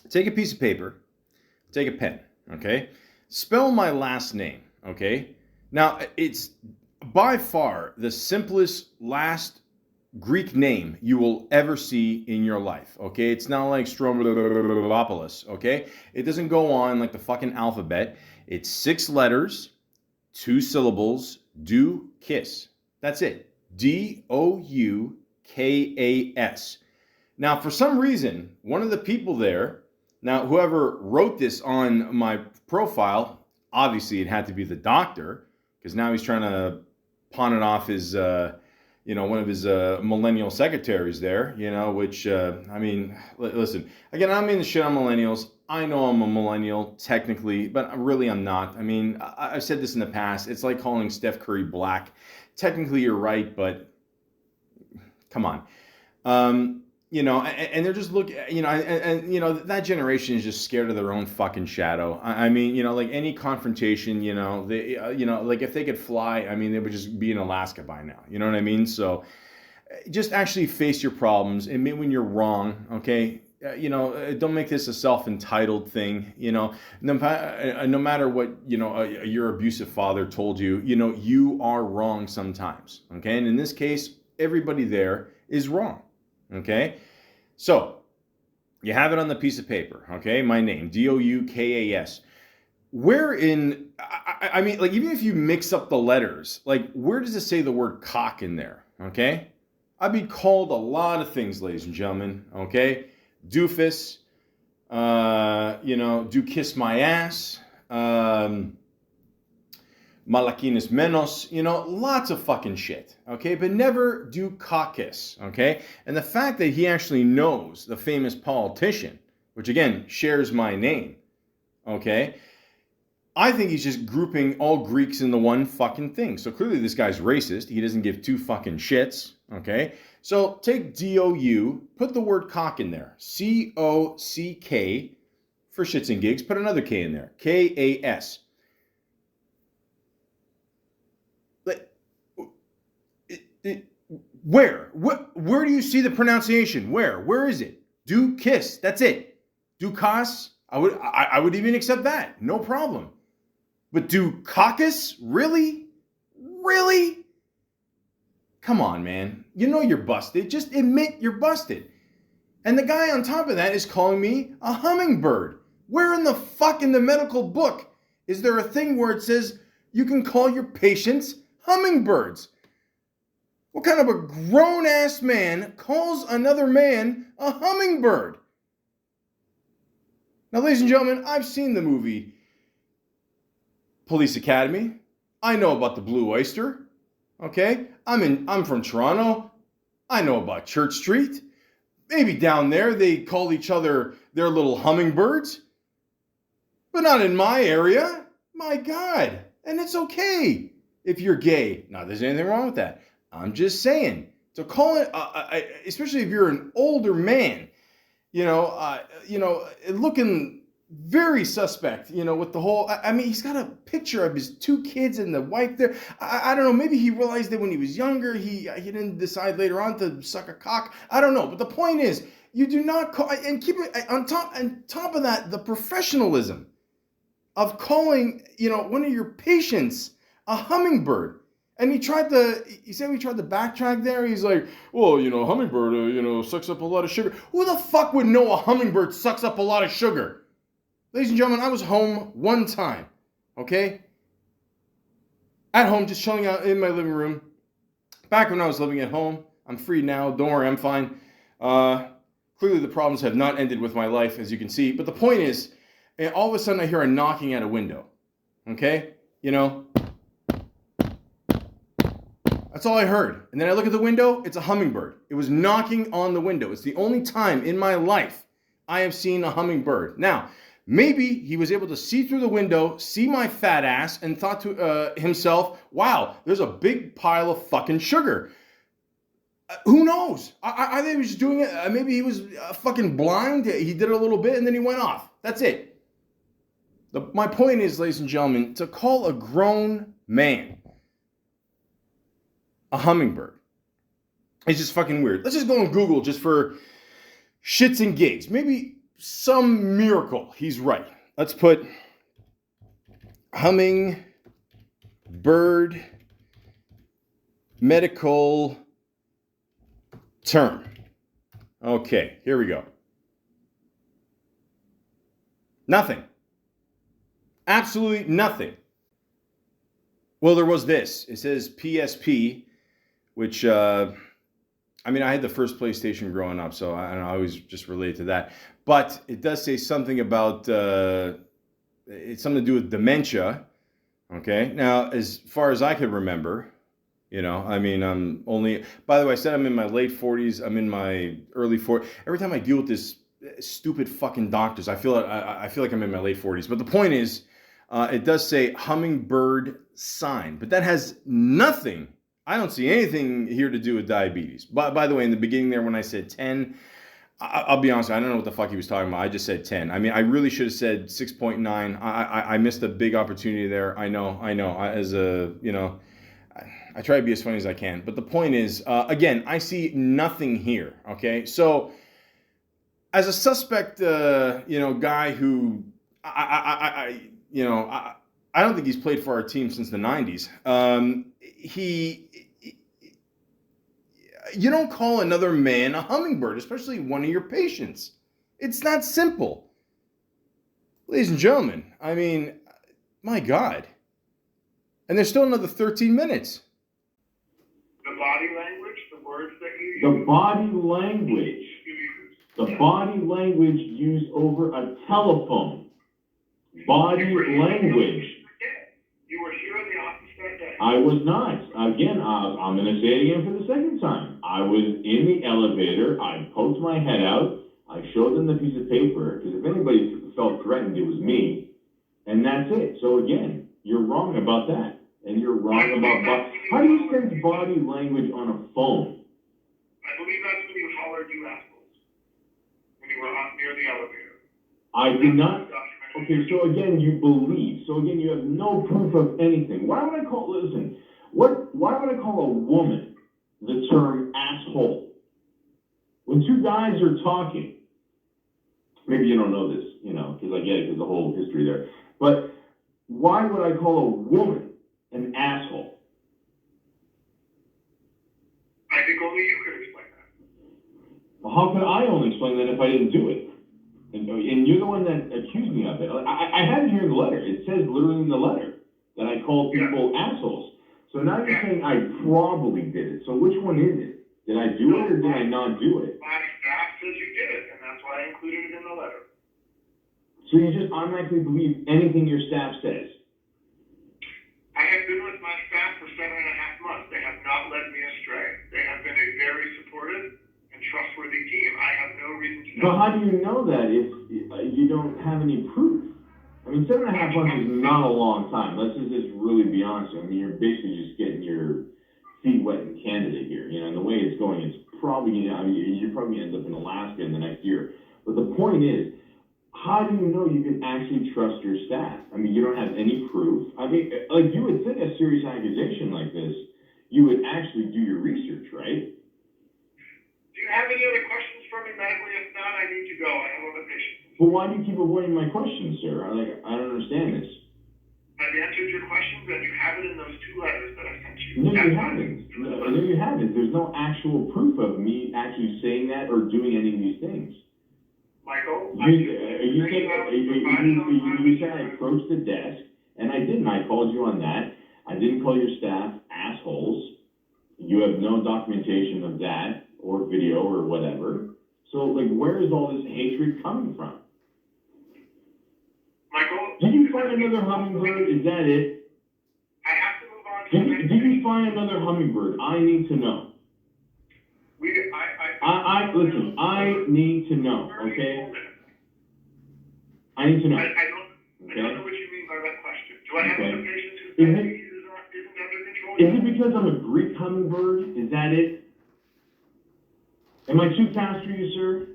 take a piece of paper, take a pen, okay? Spell my last name, okay? Now, it's by far the simplest last Greek name you will ever see in your life, okay? It's not like Strombopoulos, okay? It doesn't go on like the fucking alphabet. It's 6 letters, 2 syllables, do kiss. That's it. Doukas. Now, for some reason, one of the people there, now whoever wrote this on my profile, obviously it had to be the doctor, because now he's trying to pawn it off his, one of his millennial secretaries there, which, listen, again, I'm in the shit on millennials. I know I'm a millennial, technically, but really I'm not. I mean, I've said this in the past. It's like calling Steph Curry black. Technically, you're right, but come on. And they're just looking, that generation is just scared of their own fucking shadow. I mean, like any confrontation, they, like if they could fly, I mean, they would just be in Alaska by now. You know what I mean? So just actually face your problems, admit when you're wrong, okay? Don't make this a self-entitled thing, no matter what, your abusive father told you, you are wrong sometimes, okay? And in this case, everybody there is wrong. Okay, so you have it on the piece of paper. Okay, my name, Doukas. Where in? I mean, like even if you mix up the letters, like where does it say the word cock in there? Okay, I'd be called a lot of things, ladies and gentlemen. Okay, doofus. Do kiss my ass. Malakinis menos, lots of fucking shit, okay? But never do caucus, okay? And the fact that he actually knows the famous politician, which again, shares my name, okay? I think he's just grouping all Greeks into one fucking thing. So clearly this guy's racist. He doesn't give 2 fucking shits, okay? So take D-O-U, put the word cock in there. C-O-C-K, for shits and gigs, put another K in there. K-A-S. Where do you see the pronunciation? Where is it? Do kiss. That's it. Do kas. I would even accept that. No problem. But do caucus? Really? Come on, man. You're busted. Just admit you're busted. And the guy on top of that is calling me a hummingbird. Where in the fuck in the medical book is there a thing where it says you can call your patients hummingbirds? What kind of a grown-ass man calls another man a hummingbird? Now, ladies and gentlemen, I've seen the movie Police Academy. I know about the Blue Oyster. Okay? I'm from Toronto. I know about Church Street. Maybe down there they call each other their little hummingbirds. But not in my area. My God. And it's okay if you're gay. Not that there's anything wrong with that. I'm just saying, to call it, especially if you're an older man, looking very suspect, with the whole, I mean, he's got a picture of his 2 kids and the wife there. I don't know, maybe he realized that when he was younger, he didn't decide later on to suck a cock. I don't know, but the point is, you do not call, and keep it on top of that, the professionalism of calling, one of your patients a hummingbird. And he said we tried to backtrack there. He's like, well, hummingbird, sucks up a lot of sugar. Who the fuck would know a hummingbird sucks up a lot of sugar? Ladies and gentlemen, I was home one time, okay? At home, just chilling out in my living room. Back when I was living at home. I'm free now. Don't worry, I'm fine. Clearly the problems have not ended with my life, as you can see. But the point is, all of a sudden I hear a knocking at a window, okay? That's all I heard. And then I look at the window, it's a hummingbird. It was knocking on the window. It's the only time in my life I have seen a hummingbird. Now, maybe he was able to see through the window, see my fat ass, and thought to himself, wow, there's a big pile of fucking sugar. Who knows? I think he was just doing it. Maybe he was fucking blind. He did it a little bit and then he went off. That's it. My point is, ladies and gentlemen, to call a grown man a hummingbird is just fucking weird. Let's just go on Google just for shits and gigs. Maybe some miracle he's right. Let's put hummingbird medical term. Okay, here we go. Nothing. Absolutely nothing. Well, there was this. It says PSP, which, I had the first PlayStation growing up, so I always just relate to that. But it does say something about, it's something to do with dementia. Okay. Now, as far as I could remember, I'm only, by the way, I said I'm in my late 40s. I'm in my early 40s. Every time I deal with this stupid fucking doctors, I feel like I'm in my late 40s. But the point is, it does say hummingbird sign, but that has nothing. I don't see anything here to do with diabetes. By the way, in the beginning there, when I said 10, I'll be honest, I don't know what the fuck he was talking about. I just said 10. I really should have said 6.9. I missed a big opportunity there. I know. I try to be as funny as I can. But the point is, again, I see nothing here. Okay, so as a suspect, guy who I don't think he's played for our team since the 90s. You don't call another man a hummingbird, especially one of your patients. It's that simple. Ladies and gentlemen, my God. And there's still another 13 minutes. The body language, the words that you use. The body language. The body language used over a telephone. Body language. You were here in the office that day. I was not. Again, I'm going to say it again for the second time. I was in the elevator. I poked my head out. I showed them the piece of paper, because if anybody felt threatened, it was me. And that's it. So again, you're wrong about that. And you're wrong about how do you sense body language on a phone? I believe that's when you hollered you assholes. When you were up near the elevator. I did not. Okay, so again, you believe. So again, you have no proof of anything. Why would I call a woman the term asshole? When two guys are talking, maybe you don't know this, because I get it, because the whole history there. But why would I call a woman an asshole? I think only you could explain that. Well, how could I only explain that if I didn't do it? And you're the one that accused me of it. I have it here in the letter. It says literally in the letter that I called people assholes. So now you're saying I probably did it. So which one is it? Did I do it or did I not do it? My staff says you did it, and that's why I included it in the letter. So you just automatically believe anything your staff says? I have been with my staff for 7.5 months. They have not led me astray. They have been a very supportive and trustworthy team. I have no reason to But doubt. how do you know that if you don't have any proof? 7.5 months is not a long time. Let's just really be honest. You're basically just getting your feet wet in Canada here. And the way it's going, it's probably, you're probably end up in Alaska in the next year. But the point is, how do you know you can actually trust your staff? You don't have any proof. Like you would think a serious accusation like this, you would actually do your research, right? Do you have any other questions for me medically? If not, I need to go. I have other patients. Well, why do you keep avoiding my questions, sir? I don't understand this. I've answered your questions, and you have it in those 2 letters that I sent you. No, you haven't. No, you haven't. There's no actual proof of me actually saying that or doing any of these things. Michael, you said I approached the desk, and I didn't. I called you on that. I didn't call your staff assholes. You have no documentation of that or video or whatever. So, where is all this hatred coming from? Michael, Did you find another hummingbird? Is that it? I have to move on to Did you find another hummingbird? I need to know. Listen, I need to know, okay? I need to know. I don't know what you mean by that question. Do I have other patients whose Is diabetes isn't under control? it because I'm a Greek hummingbird? Is that it? Am I too fast for you, sir?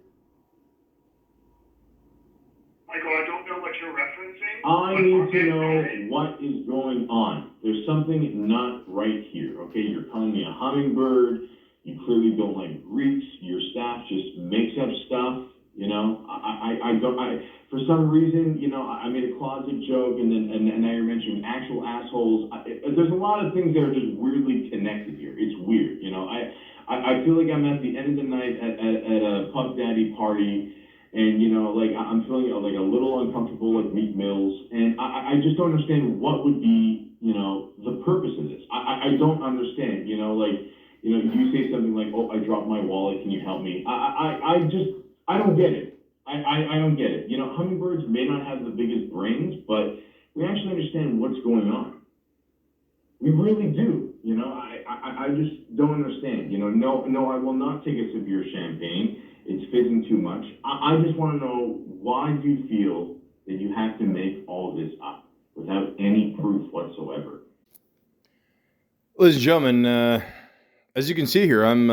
Michael, I don't know what you're referencing. I need to know what is going on. There's something not right here, okay? You're calling me a hummingbird. You clearly don't like Greeks. Your staff just makes up stuff. You know, I don't, for some reason, you know, I made a closet joke, and now you're mentioning actual assholes. There's a lot of things that are just weirdly connected here. It's weird, you know. I feel like I'm at the end of the night at a Puff Daddy party, and, you know, like, I'm feeling like a little uncomfortable, like Meat Mills, and I just don't understand what would be, you know, the purpose of this. I don't understand, you know, like, you know, you say something like, oh, I dropped my wallet, can you help me? I don't get it. I don't get it. You know, hummingbirds may not have the biggest brains, but we actually understand what's going on. We really do. You know, I just don't understand. You know, no, I will not take a sip of your champagne. It's fizzing too much. I just want to know, why do you feel that you have to make all this up without any proof whatsoever? Ladies and gentlemen, as you can see here, I'm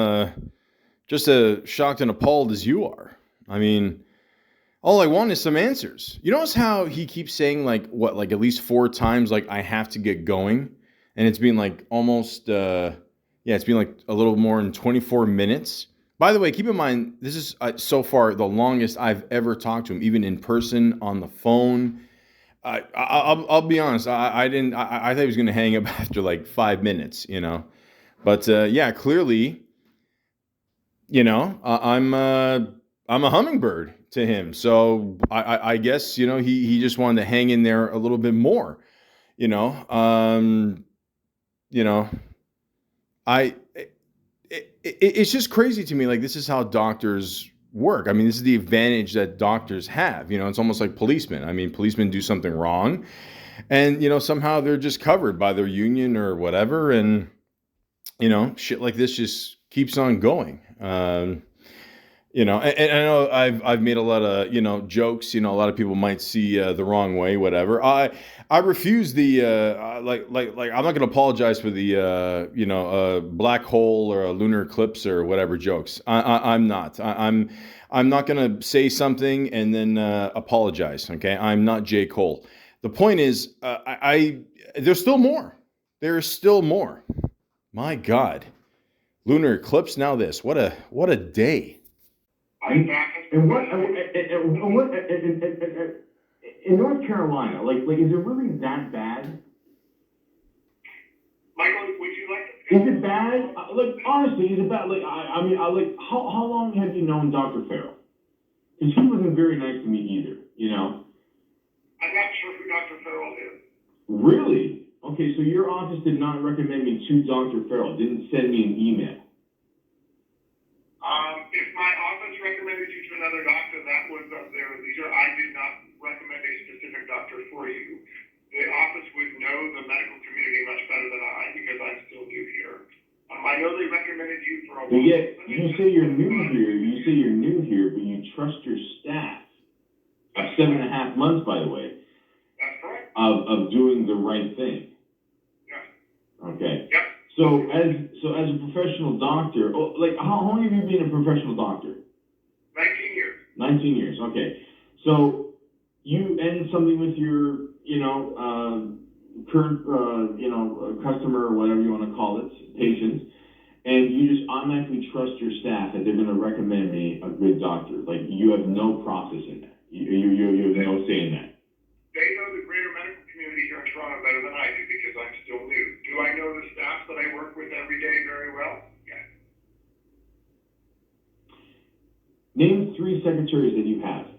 just as shocked and appalled as you are. I mean, all I want is some answers. You notice how he keeps saying, like, what, like at least 4 times, like, I have to get going? And it's been like almost, it's been like a little more than 24 minutes. By the way, keep in mind, this is so far the longest I've ever talked to him, even in person, on the phone. I'll be honest, I thought he was going to hang up after like 5 minutes, you know. But yeah, clearly, you know, I'm a hummingbird to him. So I guess, you know, he just wanted to hang in there a little bit more, you know. You know, it's just crazy to me. Like, this is how doctors work. I mean, this is the advantage that doctors have. You know, it's almost like policemen. I mean, policemen do something wrong, and, you know, somehow they're just covered by their union or whatever. And, you know, shit like this just keeps on going. You know, and I know I've made a lot of, you know, jokes. You know, a lot of people might see the wrong way, whatever. I refuse the like I'm not going to apologize for the you know, black hole or a lunar eclipse or whatever jokes. I'm not. I'm not going to say something and then apologize. Okay, I'm not J. Cole. The point is, there's still more. There's still more. My God, lunar eclipse. Now this. What a day. And what in North Carolina, like is it really that bad? Michael, would you like to? Is it bad? Like, honestly, is it bad? Like, I mean, like, how long have you known Dr. Farrell? Because he wasn't very nice to me either, you know? I'm not sure who Dr. Farrell is. Really? Okay, so your office did not recommend me to Dr. Farrell, didn't send me an email. If my office recommended you to another doctor, that was of their leisure. I did not recommend a specific doctor for you. The office would know the medical community much better than I, because I'm still new here. I know they recommended you for a while. But yet, you say you're new here, but you trust your staff of 7.5 months, by the way. That's correct. Of doing the right thing. Yes. Okay. Yep. So as a professional doctor, like, how long have you been a professional doctor? 19 years. 19 years. Okay. So you end something with your, you know, current, you know, customer or whatever you want to call it, patients, and you just automatically trust your staff that they're going to recommend me a good doctor. Like, you have no process in that. You have no say in that. They know the greater medical community here in Toronto better than I do, because I'm still new. Do I know the staff that I work with every day very well? Yes. Name 3 secretaries that you have.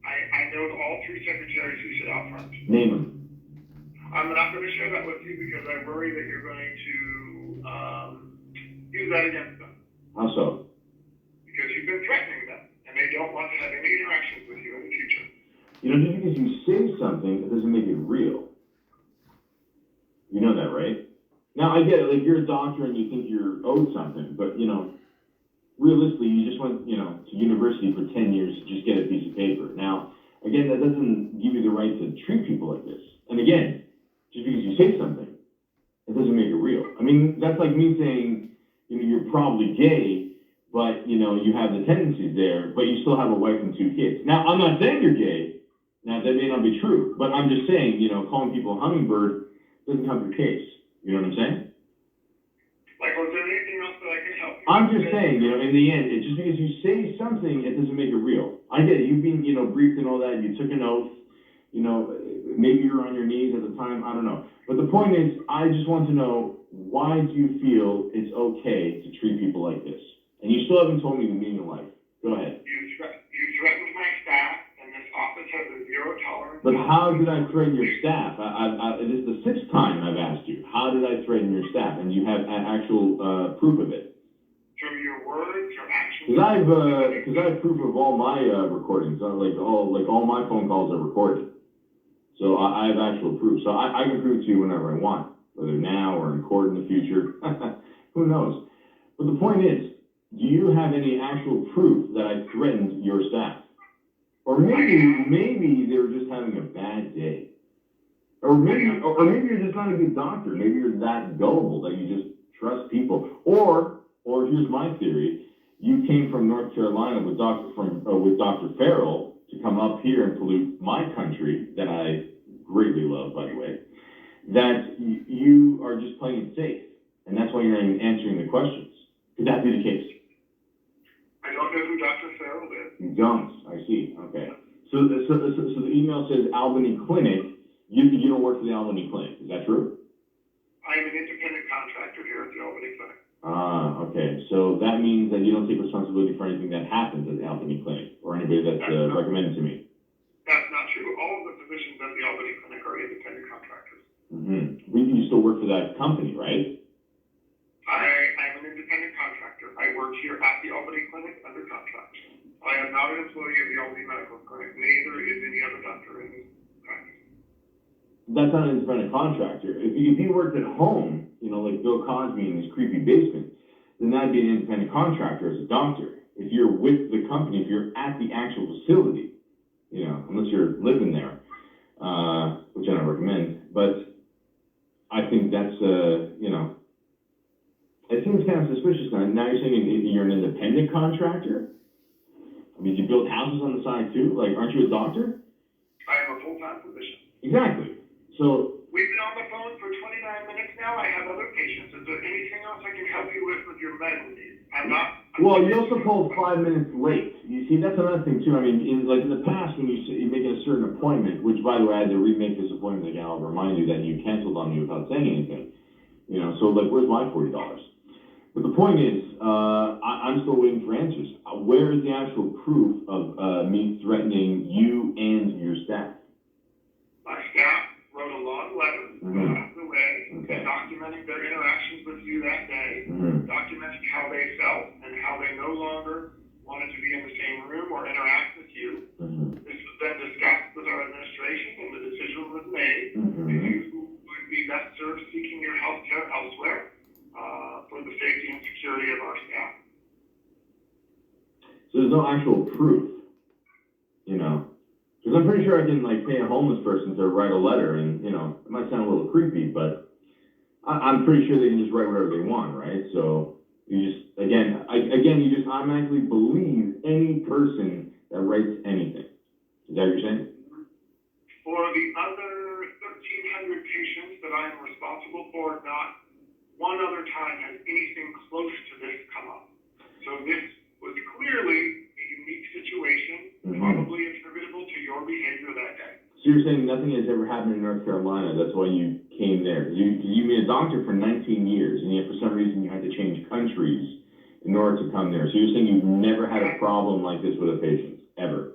I know all 3 secretaries who sit out front. Name them. I'm not going to share that with you, because I worry that you're going to use that against them. How so? Because you've been threatening them, and they don't want to have any interactions with you in the future. You know, just because you say something, it doesn't make it real. You know that, right? Now, I get it. Like, you're a doctor and you think you're owed something, but, you know, realistically, you just went, you know, to university for 10 years to just get a piece of paper. Now, again, that doesn't give you the right to treat people like this. And again, just because you say something, it doesn't make it real. I mean, that's like me saying, you know, you're probably gay, but, you know, you have the tendencies there, but you still have a wife and 2 kids. Now, I'm not saying you're gay. Now, that may not be true, but I'm just saying, you know, calling people a hummingbird doesn't help your case. You know what I'm saying? Like Michael, is there anything else that I can help you I'm with? just saying, in the end, just because you say something, it doesn't make it real. I get it. You've been, briefed and all that. You took an oath. Maybe you were on your knees at the time. I don't know. But the point is, I just want to know, why do you feel it's okay to treat people like this? And you still haven't told me the meaning of life. Go ahead. You threatened my staff, and this office has a zero tolerance. But how did I threaten your staff? This is the sixth time I've asked you. How did I threaten your staff? And you have actual proof of it. Through your words, your actions. Because I have proof of all my recordings. All my phone calls are recorded. So I have actual proof. So I can prove it to you whenever I want, whether now or in court in the future. Who knows? But the point is, do you have any actual proof that I threatened your staff? Or maybe they were just having a bad day. Or maybe you're just not a good doctor. Maybe you're that gullible that you just trust people. Or here's my theory: you came from North Carolina with Dr. Farrell to come up here and pollute my country, that I greatly love, by the way. That you are just playing it safe, and that's why you're not even answering the questions. Could that be the case? I don't know who Dr. Farrell is. You don't. I see. Okay. So the email says Albany Clinic. You don't work for the Albany Clinic. Is that true? I am an independent contractor here at the Albany Clinic. Ah, okay. So that means that you don't take responsibility for anything that happens at the Albany Clinic or anybody that's recommended to me. That's not true. All of the physicians at the Albany Clinic are independent contractors. Mm-hmm. You still work for that company, right? I'm an independent contractor. I work here at the Albany Clinic under contract. I am not an employee of the Albany Medical Clinic. Neither is any other doctor in this practice. That's not an independent contractor. If you worked at home, like Bill Cosby in his creepy basement, then that'd be an independent contractor as a doctor. If you're with the company, if you're at the actual facility, unless you're living there, which I don't recommend, but I think that's, it seems kind of suspicious now. Now you're saying you're an independent contractor? I mean, you build houses on the side too? Like, aren't you a doctor? I am a full-time physician. Exactly. So, we've been on the phone for 29 minutes now. I have other patients. Is there anything else I can help you with your medical needs? Well, you also called 5 minutes late. You see, that's another thing too. I mean, in the past, when you're making a certain appointment, which by the way, I had to remake this appointment again. I'll remind you that you canceled on me without saying anything. So where's my $40? But the point is, I'm still waiting for answers. Where is the actual proof of me threatening you and your staff? My staff wrote a long letter along the way, documenting their interactions with you that day, documenting how they felt and how they no longer wanted to be in the same room or interact with you. This was then discussed with our administration, and the decision was made that you would be best served seeking your health care elsewhere for the safety and security of our staff. So there's no actual proof, because I'm pretty sure I can pay a homeless person to write a letter, and it might sound a little creepy, but I'm pretty sure they can just write whatever they want, right? So you just you just automatically believe any person that writes anything. Is that what you're saying? For the other 1,300 patients that I am responsible for, not one other time has anything close to this come up. So this was clearly a unique situation, probably attributable to your behavior that day. So you're saying nothing has ever happened in North Carolina, that's why you came there. You've been a doctor for 19 years, and yet for some reason you had to change countries in order to come there. So you're saying you've never had a problem like this with a patient, ever?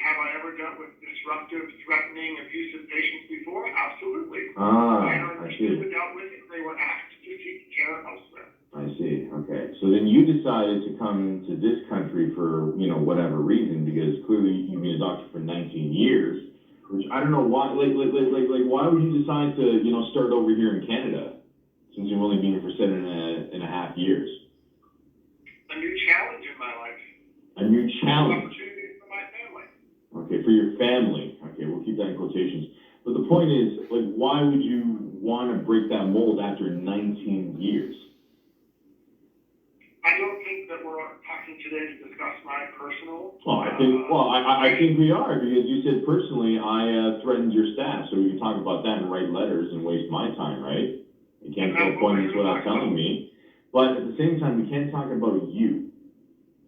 Have I ever dealt with disruptive, threatening, abusive patients before? Absolutely. I see. Dealt with it, they were asked to seek care elsewhere. I see. Okay. So then you decided to come to this country for, whatever reason, because clearly you've been a doctor for 19 years, which I don't know why, why would you decide to, start over here in Canada, since you've only been here for 7.5 years? A new challenge in my life. A new challenge. Opportunity for my family. Okay, for your family. Okay, we'll keep that in quotations. But the point is, why would you want to break that mold after 19 years? I don't think that we're talking today to discuss my personal. I think we are, because you said personally I threatened your staff, so we can talk about that and write letters and waste my time, right? You can't fill appointments without telling me. But at the same time, we can't talk about you.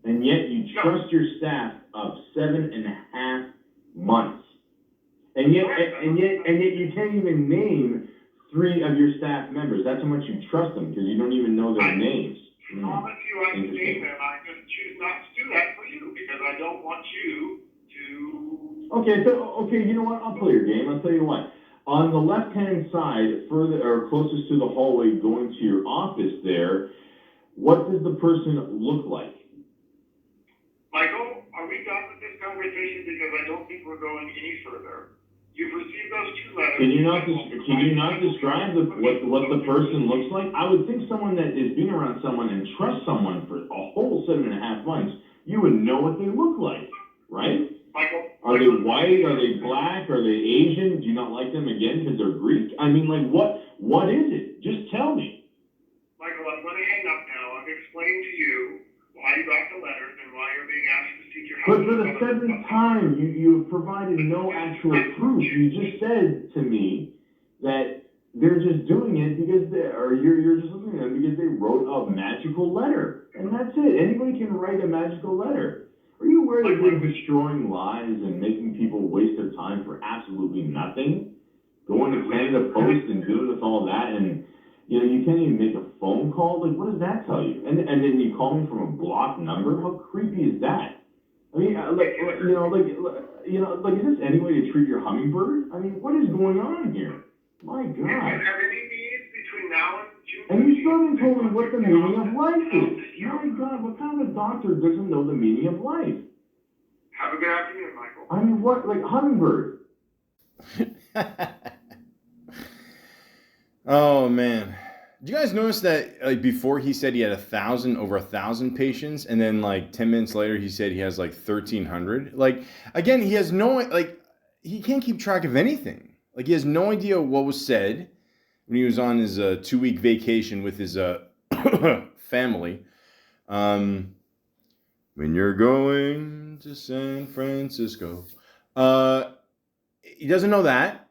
And yet you trust your staff of 7.5 months. And yet you can't even name 3 of your staff members. That's how much you trust them, because you don't even know their names. I promise you I can name them. I just choose not to do that for you because I don't want you to. Okay, you know what? I'll play your game. I'll tell you what. On the left-hand side, further or closest to the hallway going to your office there, what does the person look like? Michael, are we done with this conversation? Because I don't think we're going any further. You've received those 2 letters. Can you not describe what the person looks like? I would think someone that is being around someone and trusts someone for a whole 7.5 months, you would know what they look like, right? Michael, are they white? Are they black? Are they Asian? Do you not like them again because they're Greek? I mean, like, what is it? Just tell me. Michael, I'm going to hang up now. I've explained to you why you got the letters and why you're being asked to seek your help. But for the 7th time, you have provided no actual proof. You just said to me that they're just doing it because you're just listening to them because they wrote a magical letter. And that's it. Anybody can write a magical letter. Are you aware that they're destroying lives and making people waste their time for absolutely nothing? Going to Canada Post and doing with all that, and you can't even make a phone call? Like, what does that tell you? And then you call me from a blocked number? How creepy is that? I mean, is this any way to treat your hummingbird? I mean, what is going on here? My God. If you have any needs between now and June. And you still haven't told me what the meaning of life is. My God, what kind of a doctor doesn't know the meaning of life? Have a good afternoon, Michael. I mean, what? Like, hummingbird. Oh, man. Did you guys notice that, like, before he said he had over 1,000 patients, and then, like, 10 minutes later he said he has, like, 1,300? Like, again, he has he can't keep track of anything. Like, he has no idea what was said when he was on his 2-week vacation with his family. When you're going to San Francisco. He doesn't know that.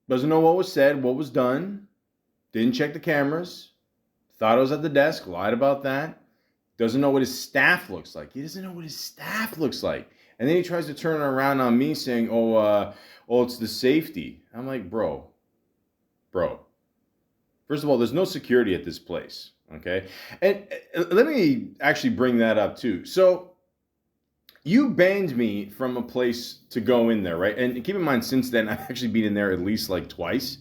Doesn't know what was said, what was done. Didn't check the cameras. Thought I was at the desk. Lied about that. Doesn't know what his staff looks like. He doesn't know what his staff looks like. And then he tries to turn it around on me saying, oh, it's the safety. I'm like, bro. First of all, there's no security at this place, okay? And let me actually bring that up too. So you banned me from a place to go in there, right? And keep in mind, since then, I've actually been in there at least like twice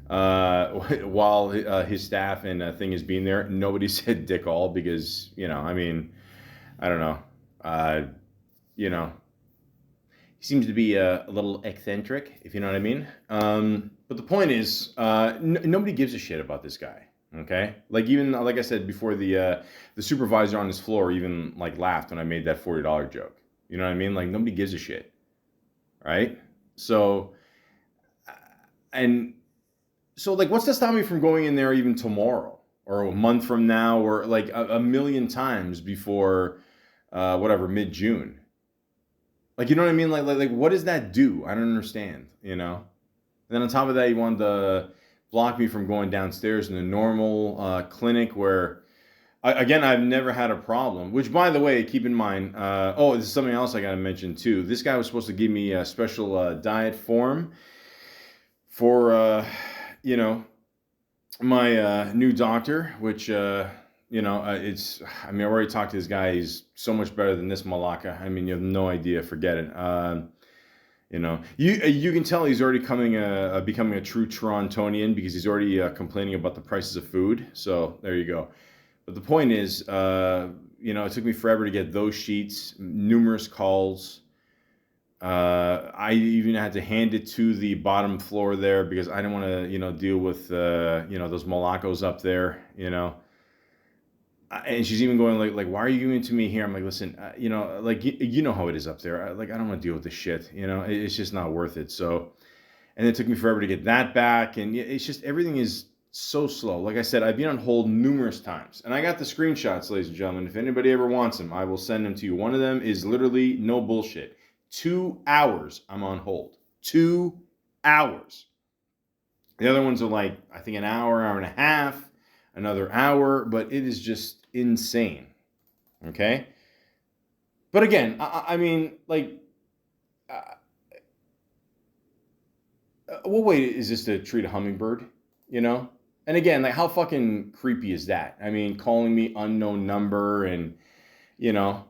while his staff and thing has been there. Nobody said dick all because, I mean, I don't know. He seems to be a little eccentric, if you know what I mean. But the point is, nobody gives a shit about this guy. Okay, like I said before, the supervisor on his floor even like laughed when I made that $40 joke. You know what I mean? Like, nobody gives a shit, right? So, like, what's to stop me from going in there even tomorrow or a month from now or like a million times before mid-June? Like, you know what I mean? Like, what does that do? I don't understand, And then on top of that, he wanted to block me from going downstairs in the normal clinic where, again, I've never had a problem. Which, by the way, keep in mind, this is something else I got to mention, too. This guy was supposed to give me a special diet form for, my new doctor, which... I've already talked to this guy. He's so much better than this Malaka. I mean, you have no idea. Forget it. You can tell he's already becoming a true Torontonian because he's already complaining about the prices of food. So there you go. But the point is, it took me forever to get those sheets, numerous calls. I even had to hand it to the bottom floor there because I didn't want to, deal with, those Malacos up there, And she's even going like, why are you giving it to me here? I'm like, listen, you know how it is up there. I don't want to deal with this shit. It's just not worth it. So, and it took me forever to get that back. And it's just, everything is so slow. Like I said, I've been on hold numerous times and I got the screenshots, ladies and gentlemen. If anybody ever wants them, I will send them to you. One of them is literally no bullshit. 2 hours I'm on hold. 2 hours. The other ones are like, I think an hour, hour and a half, another hour, but it is just insane. Okay? But again, I mean, like, what way is this to treat a hummingbird? You know? And again, like, how fucking creepy is that? I mean, calling me unknown number and, you know,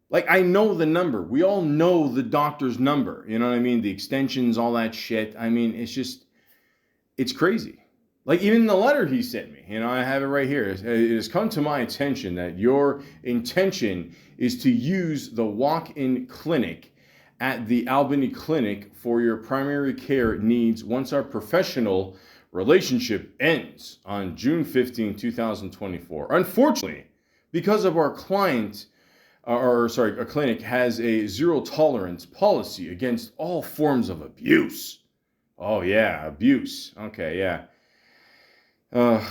like, I know the number. We all know the doctor's number. You know what I mean? The extensions, all that shit. I mean, it's crazy. Like, even the letter he sent me, you know, I have it right here. It has come to my attention that your intention is to use the walk-in clinic at the Albany Clinic for your primary care needs once our professional relationship ends on June 15, 2024. Unfortunately, because of our client, a clinic has a zero tolerance policy against all forms of abuse. Oh, yeah, abuse. Okay, yeah. All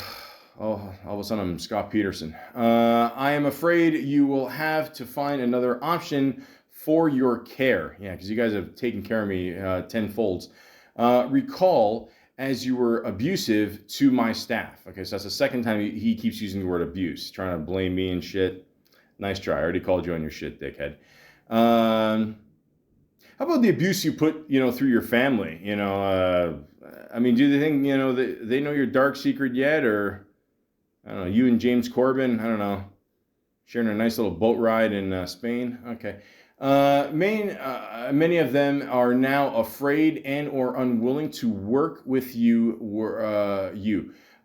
of a sudden I'm Scott Peterson. I am afraid you will have to find another option for your care. Yeah, because you guys have taken care of me tenfolds. Recall as you were abusive to my staff. Okay, so that's the second time he keeps using the word abuse, trying to blame me and shit. Nice try. I already called you on your shit, dickhead. How about the abuse you put, through your family? I mean, do they think, they know your dark secret yet? Or, I don't know, you and James Corbin, I don't know, sharing a nice little boat ride in Spain? Okay. Many of them are now afraid and or unwilling to work with you.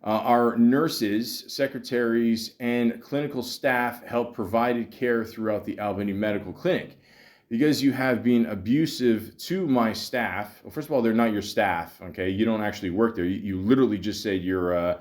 Our nurses, secretaries, and clinical staff help provided care throughout the Albany Medical Clinic. Because you have been abusive to my staff. Well, first of all, they're not your staff, okay? You don't actually work there. You literally just said you're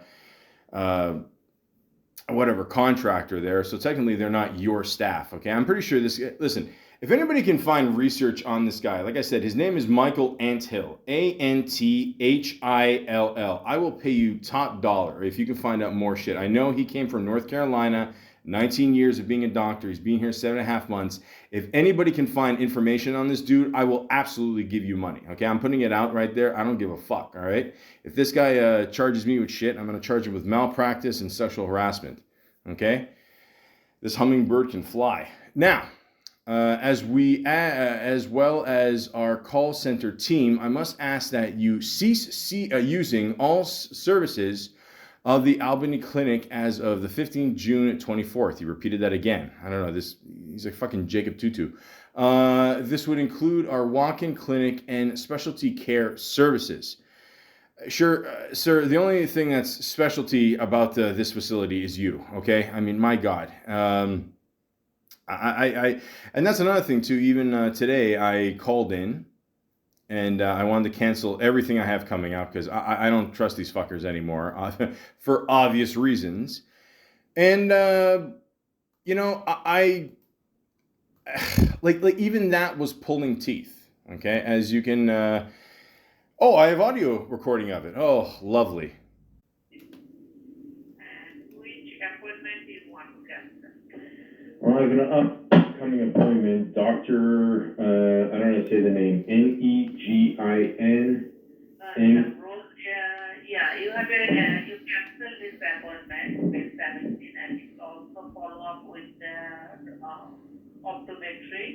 whatever contractor there. So technically, they're not your staff, okay? I'm pretty sure this. Listen, if anybody can find research on this guy, like I said, his name is Michael Anthill, Anthill. I will pay you top dollar if you can find out more shit. I know he came from North Carolina. 19 years of being a doctor. He's been here 7.5 months. If anybody can find information on this dude, I will absolutely give you money. Okay, I'm putting it out right there. I don't give a fuck, all right? If this guy charges me with shit, I'm going to charge him with malpractice and sexual harassment. Okay? This hummingbird can fly. Now, as well as our call center team, I must ask that you cease using all services of the Albany Clinic as of the 15th June 24th. He repeated that again. I don't know, he's like fucking Jacob Tutu. This would include our walk-in clinic and specialty care services. Sure, sir, the only thing that's specialty about this facility is you, okay? I mean, my God. And that's another thing too, even today I called in and I wanted to cancel everything I have coming up because I don't trust these fuckers anymore for obvious reasons. And, I like even that was pulling teeth, okay? As you can, I have audio recording of it. Oh, lovely. Which appointment do you want to cancel? Well, I have an upcoming appointment, Dr. I don't know how to say the name, Negin. You have you cancel this appointment with 17 and you also follow up with optometry,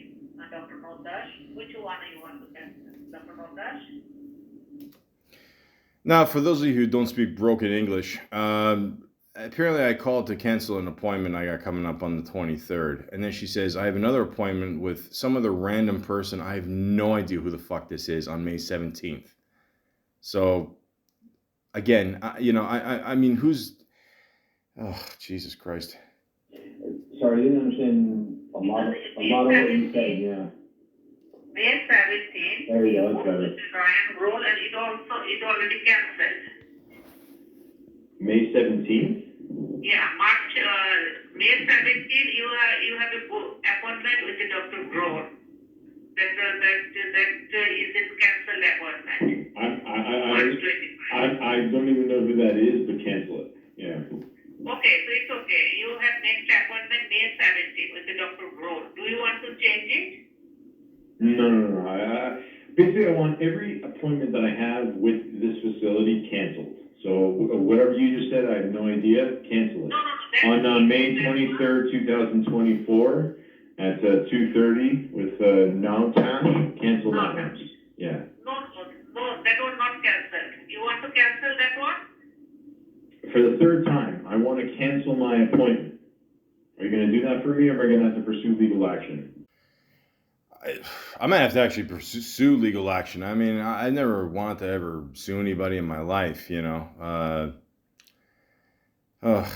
Dr. Nodash. Which one you want to cancel? Dr. Nodash? Now, for those of you who don't speak broken English, apparently I called to cancel an appointment I got coming up on the 23rd. And then she says, I have another appointment with some other random person. I have no idea who the fuck this is on May 17th. So, again, I mean, who's... Oh, Jesus Christ. Sorry, I didn't understand a lot of what you said, yeah. May 17th. There you go, that's better. Ryan roll and it already cancelled. May 17th? Yeah, May 17th, you have a appointment with Dr. Grohl. That is a cancelled appointment. March 25. I don't even know who that is, but cancel it. Yeah. Okay, so it's okay. You have next appointment May 17th with Dr. Grohl. Do you want to change it? No. Basically, I want every appointment that I have with this facility canceled. So whatever you just said, I have no idea. Cancel it. No, On May 23rd, 2024, at 2:30 with Nowtown, cancel that one. Yeah. No, that was not cancelled. You want to cancel that one? For the third time, I want to cancel my appointment. Are you going to do that for me, or am I going to have to pursue legal action? I might have to actually pursue legal action. I mean, I never wanted to ever sue anybody in my life, you know. But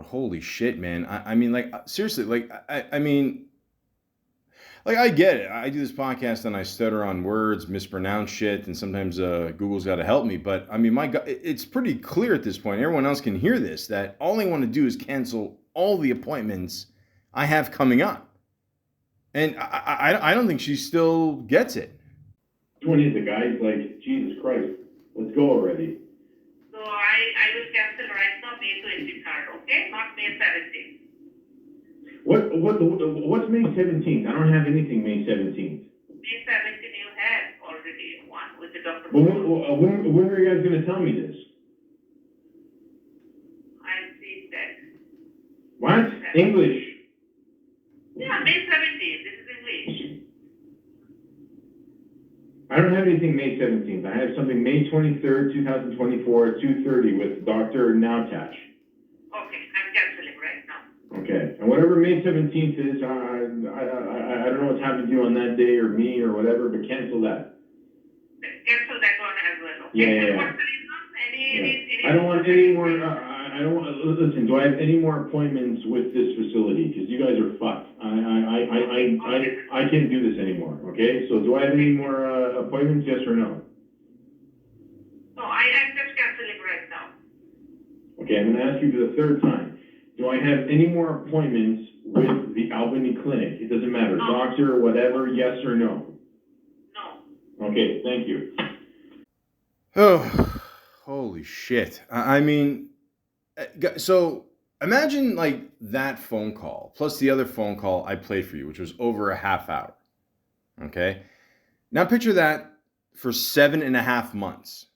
holy shit, man. I mean, like, seriously, like, I mean, like, I get it. I do this podcast and I stutter on words, mispronounce shit, and sometimes Google's got to help me. But, I mean, my God, it's pretty clear at this point. Everyone else can hear this, that all I want to do is cancel all the appointments I have coming up. And I don't think she still gets it. 20, the guy's like, Jesus Christ, let's go already. So I will cancel right now May 23rd, okay? Not May 17th. What's May 17th? I don't have anything May 17th. May 17th you had already one with the doctor. Well, when are you guys going to tell me this? I'll see that. What? English. Yeah, May 17th. This is English. I don't have anything May 17th. I have something May 23rd, 2024 at 2:30 with Dr. Nowtach. Okay, I'm canceling right now. Okay. And whatever May 17th is, I don't know what's happened to you on that day or me or whatever, but cancel that. Cancel that one as well, okay? Yeah. And what's the reason? I don't want any more, I don't want, listen, do I have any more appointments with this facility? Because you guys are fucked. I can't do this anymore, okay? So do I have any more appointments, yes or no? No, I'm just canceling right now. Okay, I'm going to ask you for the third time. Do I have any more appointments with the Albany Clinic? It doesn't matter, No. doctor, whatever, yes or no? No. Okay, thank you. Oh, holy shit. I mean, so imagine like that phone call plus the other phone call I played for you, which was over a half hour. Okay. Now picture that for 7.5 months.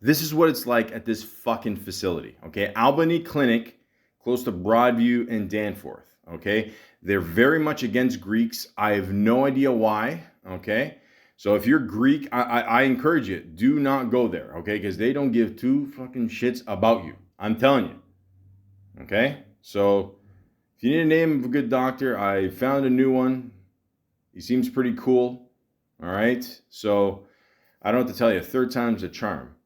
This is what it's like at this fucking facility. Okay. Albany Clinic, close to Broadview and Danforth. Okay. They're very much against Greeks. I have no idea why. Okay. So if you're Greek, I encourage you, do not go there, okay? Because they don't give two fucking shits about you. I'm telling you, okay? So if you need a name of a good doctor, I found a new one. He seems pretty cool, all right? So I don't have to tell you, third time's a charm.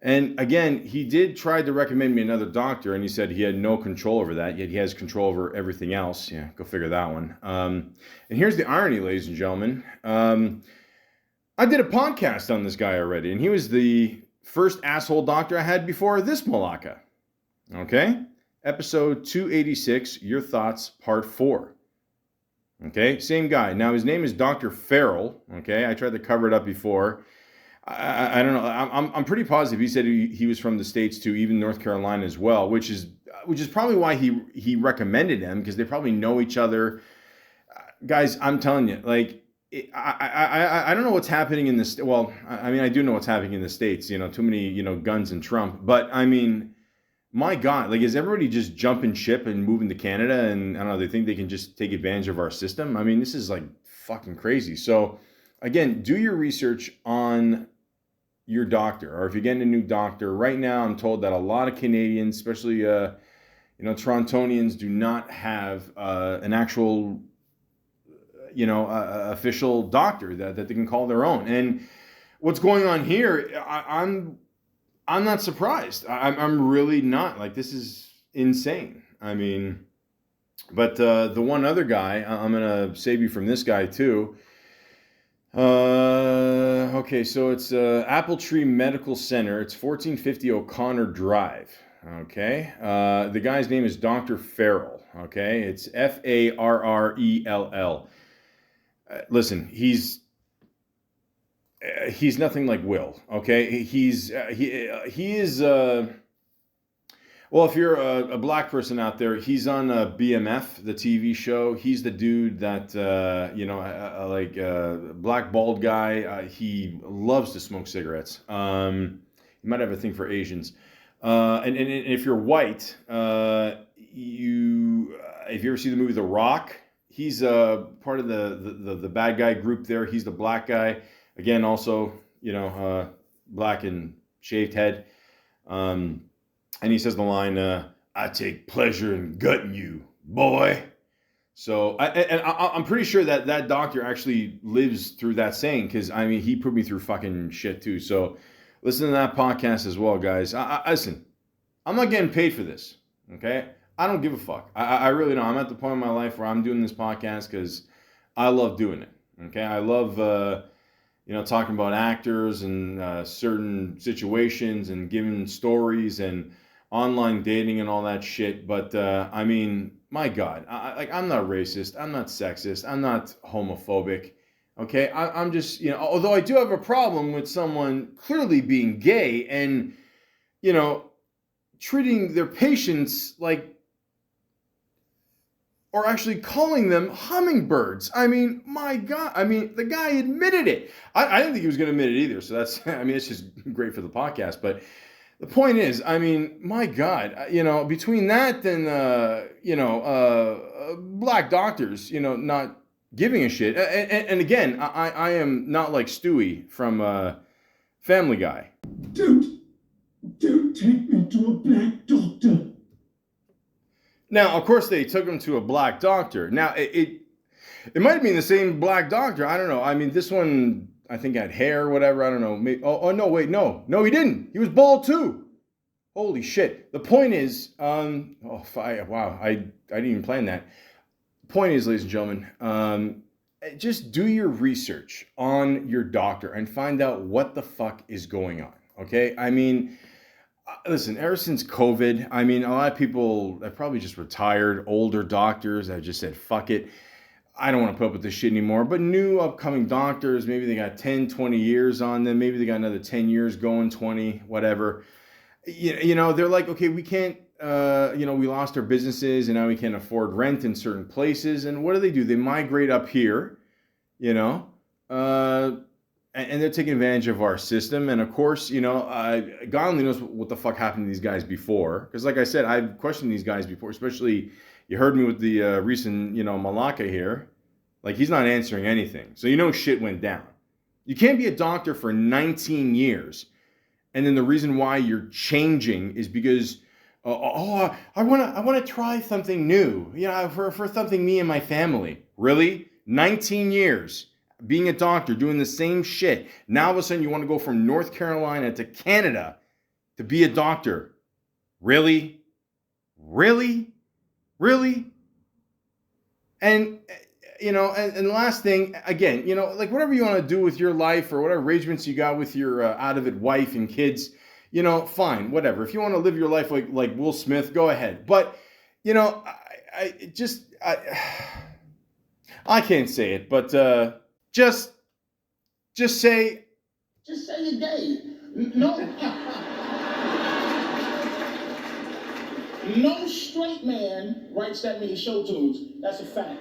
And again, he did try to recommend me another doctor, and he said he had no control over that, yet he has control over everything else. Yeah, go figure that one. And here's the irony, ladies and gentlemen. I did a podcast on this guy already, and he was the first asshole doctor I had before this Malaka. Okay? Episode 286, Your Thoughts, Part 4. Okay? Same guy. Now, his name is Dr. Farrell. Okay? I tried to cover it up before. I don't know. I'm pretty positive he said he was from the States too, even North Carolina as well, which is probably why he recommended him, because they probably know each other. Guys, I'm telling you, like, I don't know what's happening in this. Well, I mean, I do know what's happening in the States. You know, too many guns and Trump. But I mean, my God, like, is everybody just jumping ship and moving to Canada? And I don't know, they think they can just take advantage of our system. I mean, this is like fucking crazy. So again, do your research on your doctor, or if you're getting a new doctor. Right now, I'm told that a lot of Canadians, especially Torontonians, do not have an actual official doctor that they can call their own. And what's going on here, I'm not surprised. I'm really not. Like, this is insane. I mean, but the one other guy, I'm gonna save you from this guy too. Okay, so it's Apple Tree Medical Center. It's 1450 O'Connor Drive. Okay, the guy's name is Dr. Farrell. Okay, it's Farrell. Listen, he's nothing like Will. Okay, he is. Well, if you're a black person out there, he's on BMF, the TV show. He's the dude that, black bald guy. He loves to smoke cigarettes. He might have a thing for Asians. And if you're white, if you ever see the movie The Rock, he's part of the bad guy group there. He's the black guy. Again, also, black and shaved head. And he says the line, I take pleasure in gutting you, boy. So, I'm pretty sure that doctor actually lives through that saying, because, I mean, he put me through fucking shit, too. So, listen to that podcast as well, guys. Listen, I'm not getting paid for this, okay? I don't give a fuck. I really don't. I'm at the point in my life where I'm doing this podcast because I love doing it, okay? I love, talking about actors and certain situations and giving stories and online dating and all that shit. But I mean, my God, I'm not racist. I'm not sexist. I'm not homophobic. Okay, I'm just, although I do have a problem with someone clearly being gay and, treating their patients like, or actually calling them hummingbirds. I mean, my God. I mean, the guy admitted it. I didn't think he was going to admit it either. So that's, it's just great for the podcast. But the point is, I mean, my God, between that and, black doctors, not giving a shit. And again, I am not like Stewie from Family Guy. Don't take me to a black doctor. Now, of course, they took him to a black doctor. Now, it might have been the same black doctor. I don't know. I mean, this one, I think, had hair or whatever. I don't know. No, wait, no. No, he didn't. He was bald, too. Holy shit. The point is, wow, I didn't even plan that. The point is, ladies and gentlemen, just do your research on your doctor and find out what the fuck is going on, okay? I mean, listen, ever since COVID, I mean, a lot of people have probably just retired, older doctors that just said, fuck it. I don't want to put up with this shit anymore. But new upcoming doctors, maybe they got 10, 20 years on them. Maybe they got another 10 years going, 20, whatever. They're like, okay, we can't, we lost our businesses and now we can't afford rent in certain places. And what do? They migrate up here, and they're taking advantage of our system. And of course, God only knows what the fuck happened to these guys before. Because like I said, I've questioned these guys before, especially you heard me with the recent, Malaka here. Like, he's not answering anything. So shit went down. You can't be a doctor for 19 years. And then the reason why you're changing is because, I want to try something new, for something me and my family. Really? 19 years being a doctor, doing the same shit. Now all of a sudden you want to go from North Carolina to Canada to be a doctor. Really? Really? Really? And, and the last thing, again, like whatever you want to do with your life or whatever arrangements you got with your out of it wife and kids, fine, whatever. If you want to live your life like Will Smith, go ahead. But, I can't say it, but just say. Just say you're gay. No. No straight man writes that many show tunes. That's a fact.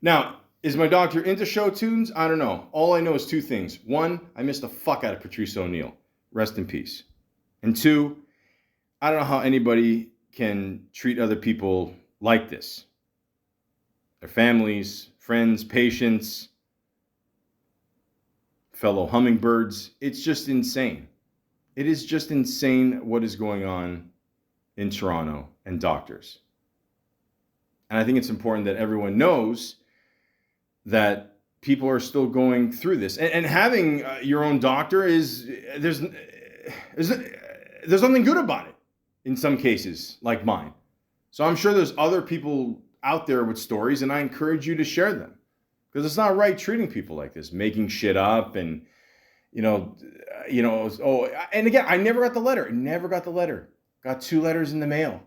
Now, is my doctor into show tunes? I don't know. All I know is two things. One, I miss the fuck out of Patrice O'Neal. Rest in peace. And two, I don't know how anybody can treat other people like this. Their families, friends, patients, fellow hummingbirds. It's just insane. It is just insane what is going on in Toronto and doctors. And I think it's important that everyone knows that people are still going through this. And having your own doctor there's something good about it in some cases, like mine. So I'm sure there's other people out there with stories, and I encourage you to share them. Because it's not right treating people like this, making shit up and, and again, I never got the letter. Got 2 letters in the mail,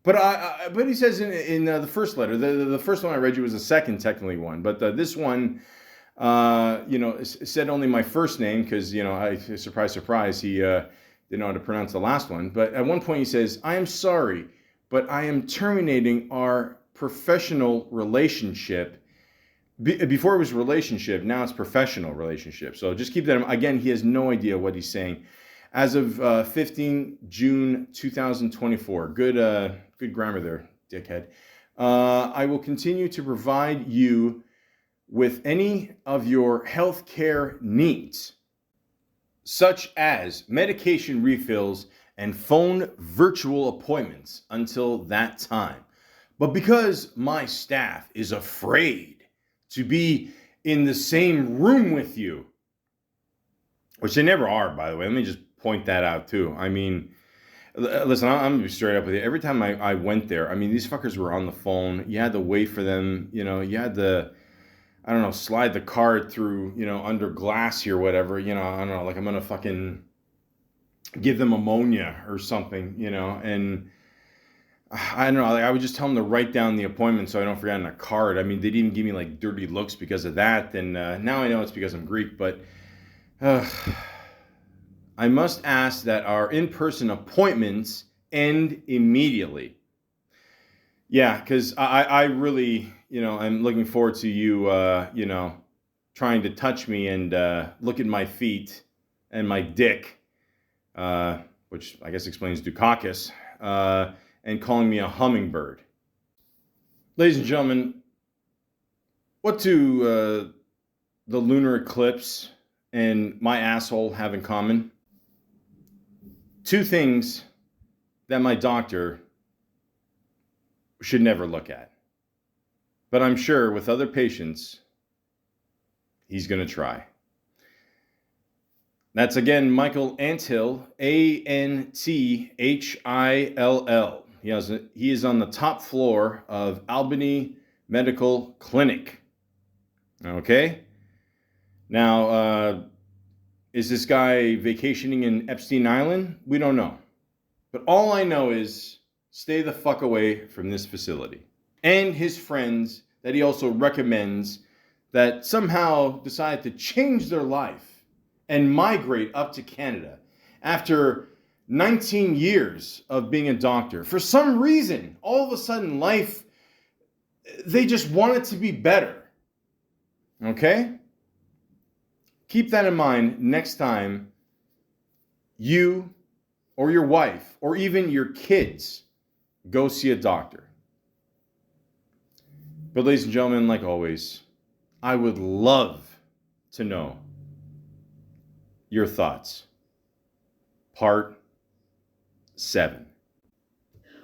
But he says in the first letter, the first one I read you was the second technically one, but this one, Said only my first name because, surprise, surprise, he didn't know how to pronounce the last one. But at one point he says, "I am sorry, but I am terminating our professional relationship." Before it was relationship, now it's professional relationship. So just keep that in mind. Again, he has no idea what he's saying. As of 15 June 2024. Good grammar there, dickhead. I will continue to provide you with any of your healthcare needs, such as medication refills and phone virtual appointments until that time. But because my staff is afraid to be in the same room with you, which they never are, by the way, let me just point that out too. I mean, listen, I'm gonna be straight up with you. Every time I went there, I mean, these fuckers were on the phone. You had to wait for them. You had to, I don't know, slide the card through, under glass here, whatever. I don't know, like I'm gonna fucking give them ammonia or something, and I don't know, like I would just tell them to write down the appointment so I don't forget on a card. I mean, they didn't even give me like dirty looks because of that. And now I know it's because I'm Greek, but I must ask that our in-person appointments end immediately. Yeah, because I really, I'm looking forward to you, trying to touch me and look at my feet and my dick, which I guess explains Dukakis, and calling me a hummingbird. Ladies and gentlemen, what do the lunar eclipse and my asshole have in common? Two things that my doctor should never look at. But I'm sure with other patients, he's going to try. That's again Michael Anthill, Anthill. He is on the top floor of Albany Medical Clinic. Okay? Now, is this guy vacationing in Epstein Island? We don't know. But all I know is stay the fuck away from this facility. And his friends that he also recommends that somehow decide to change their life and migrate up to Canada after 19 years of being a doctor. For some reason, all of a sudden life, they just want it to be better. Okay? Keep that in mind next time you or your wife or even your kids go see a doctor. But ladies and gentlemen, like always, I would love to know your thoughts. Part 7.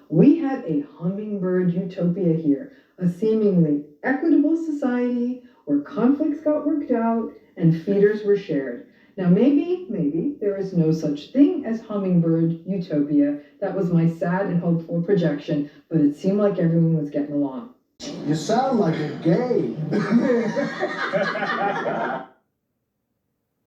We have a hummingbird utopia here, a seemingly equitable society where conflicts got worked out and feeders were shared. Now maybe there is no such thing as hummingbird utopia. That was my sad and hopeful projection, but it seemed like everyone was getting along. You sound like a gay.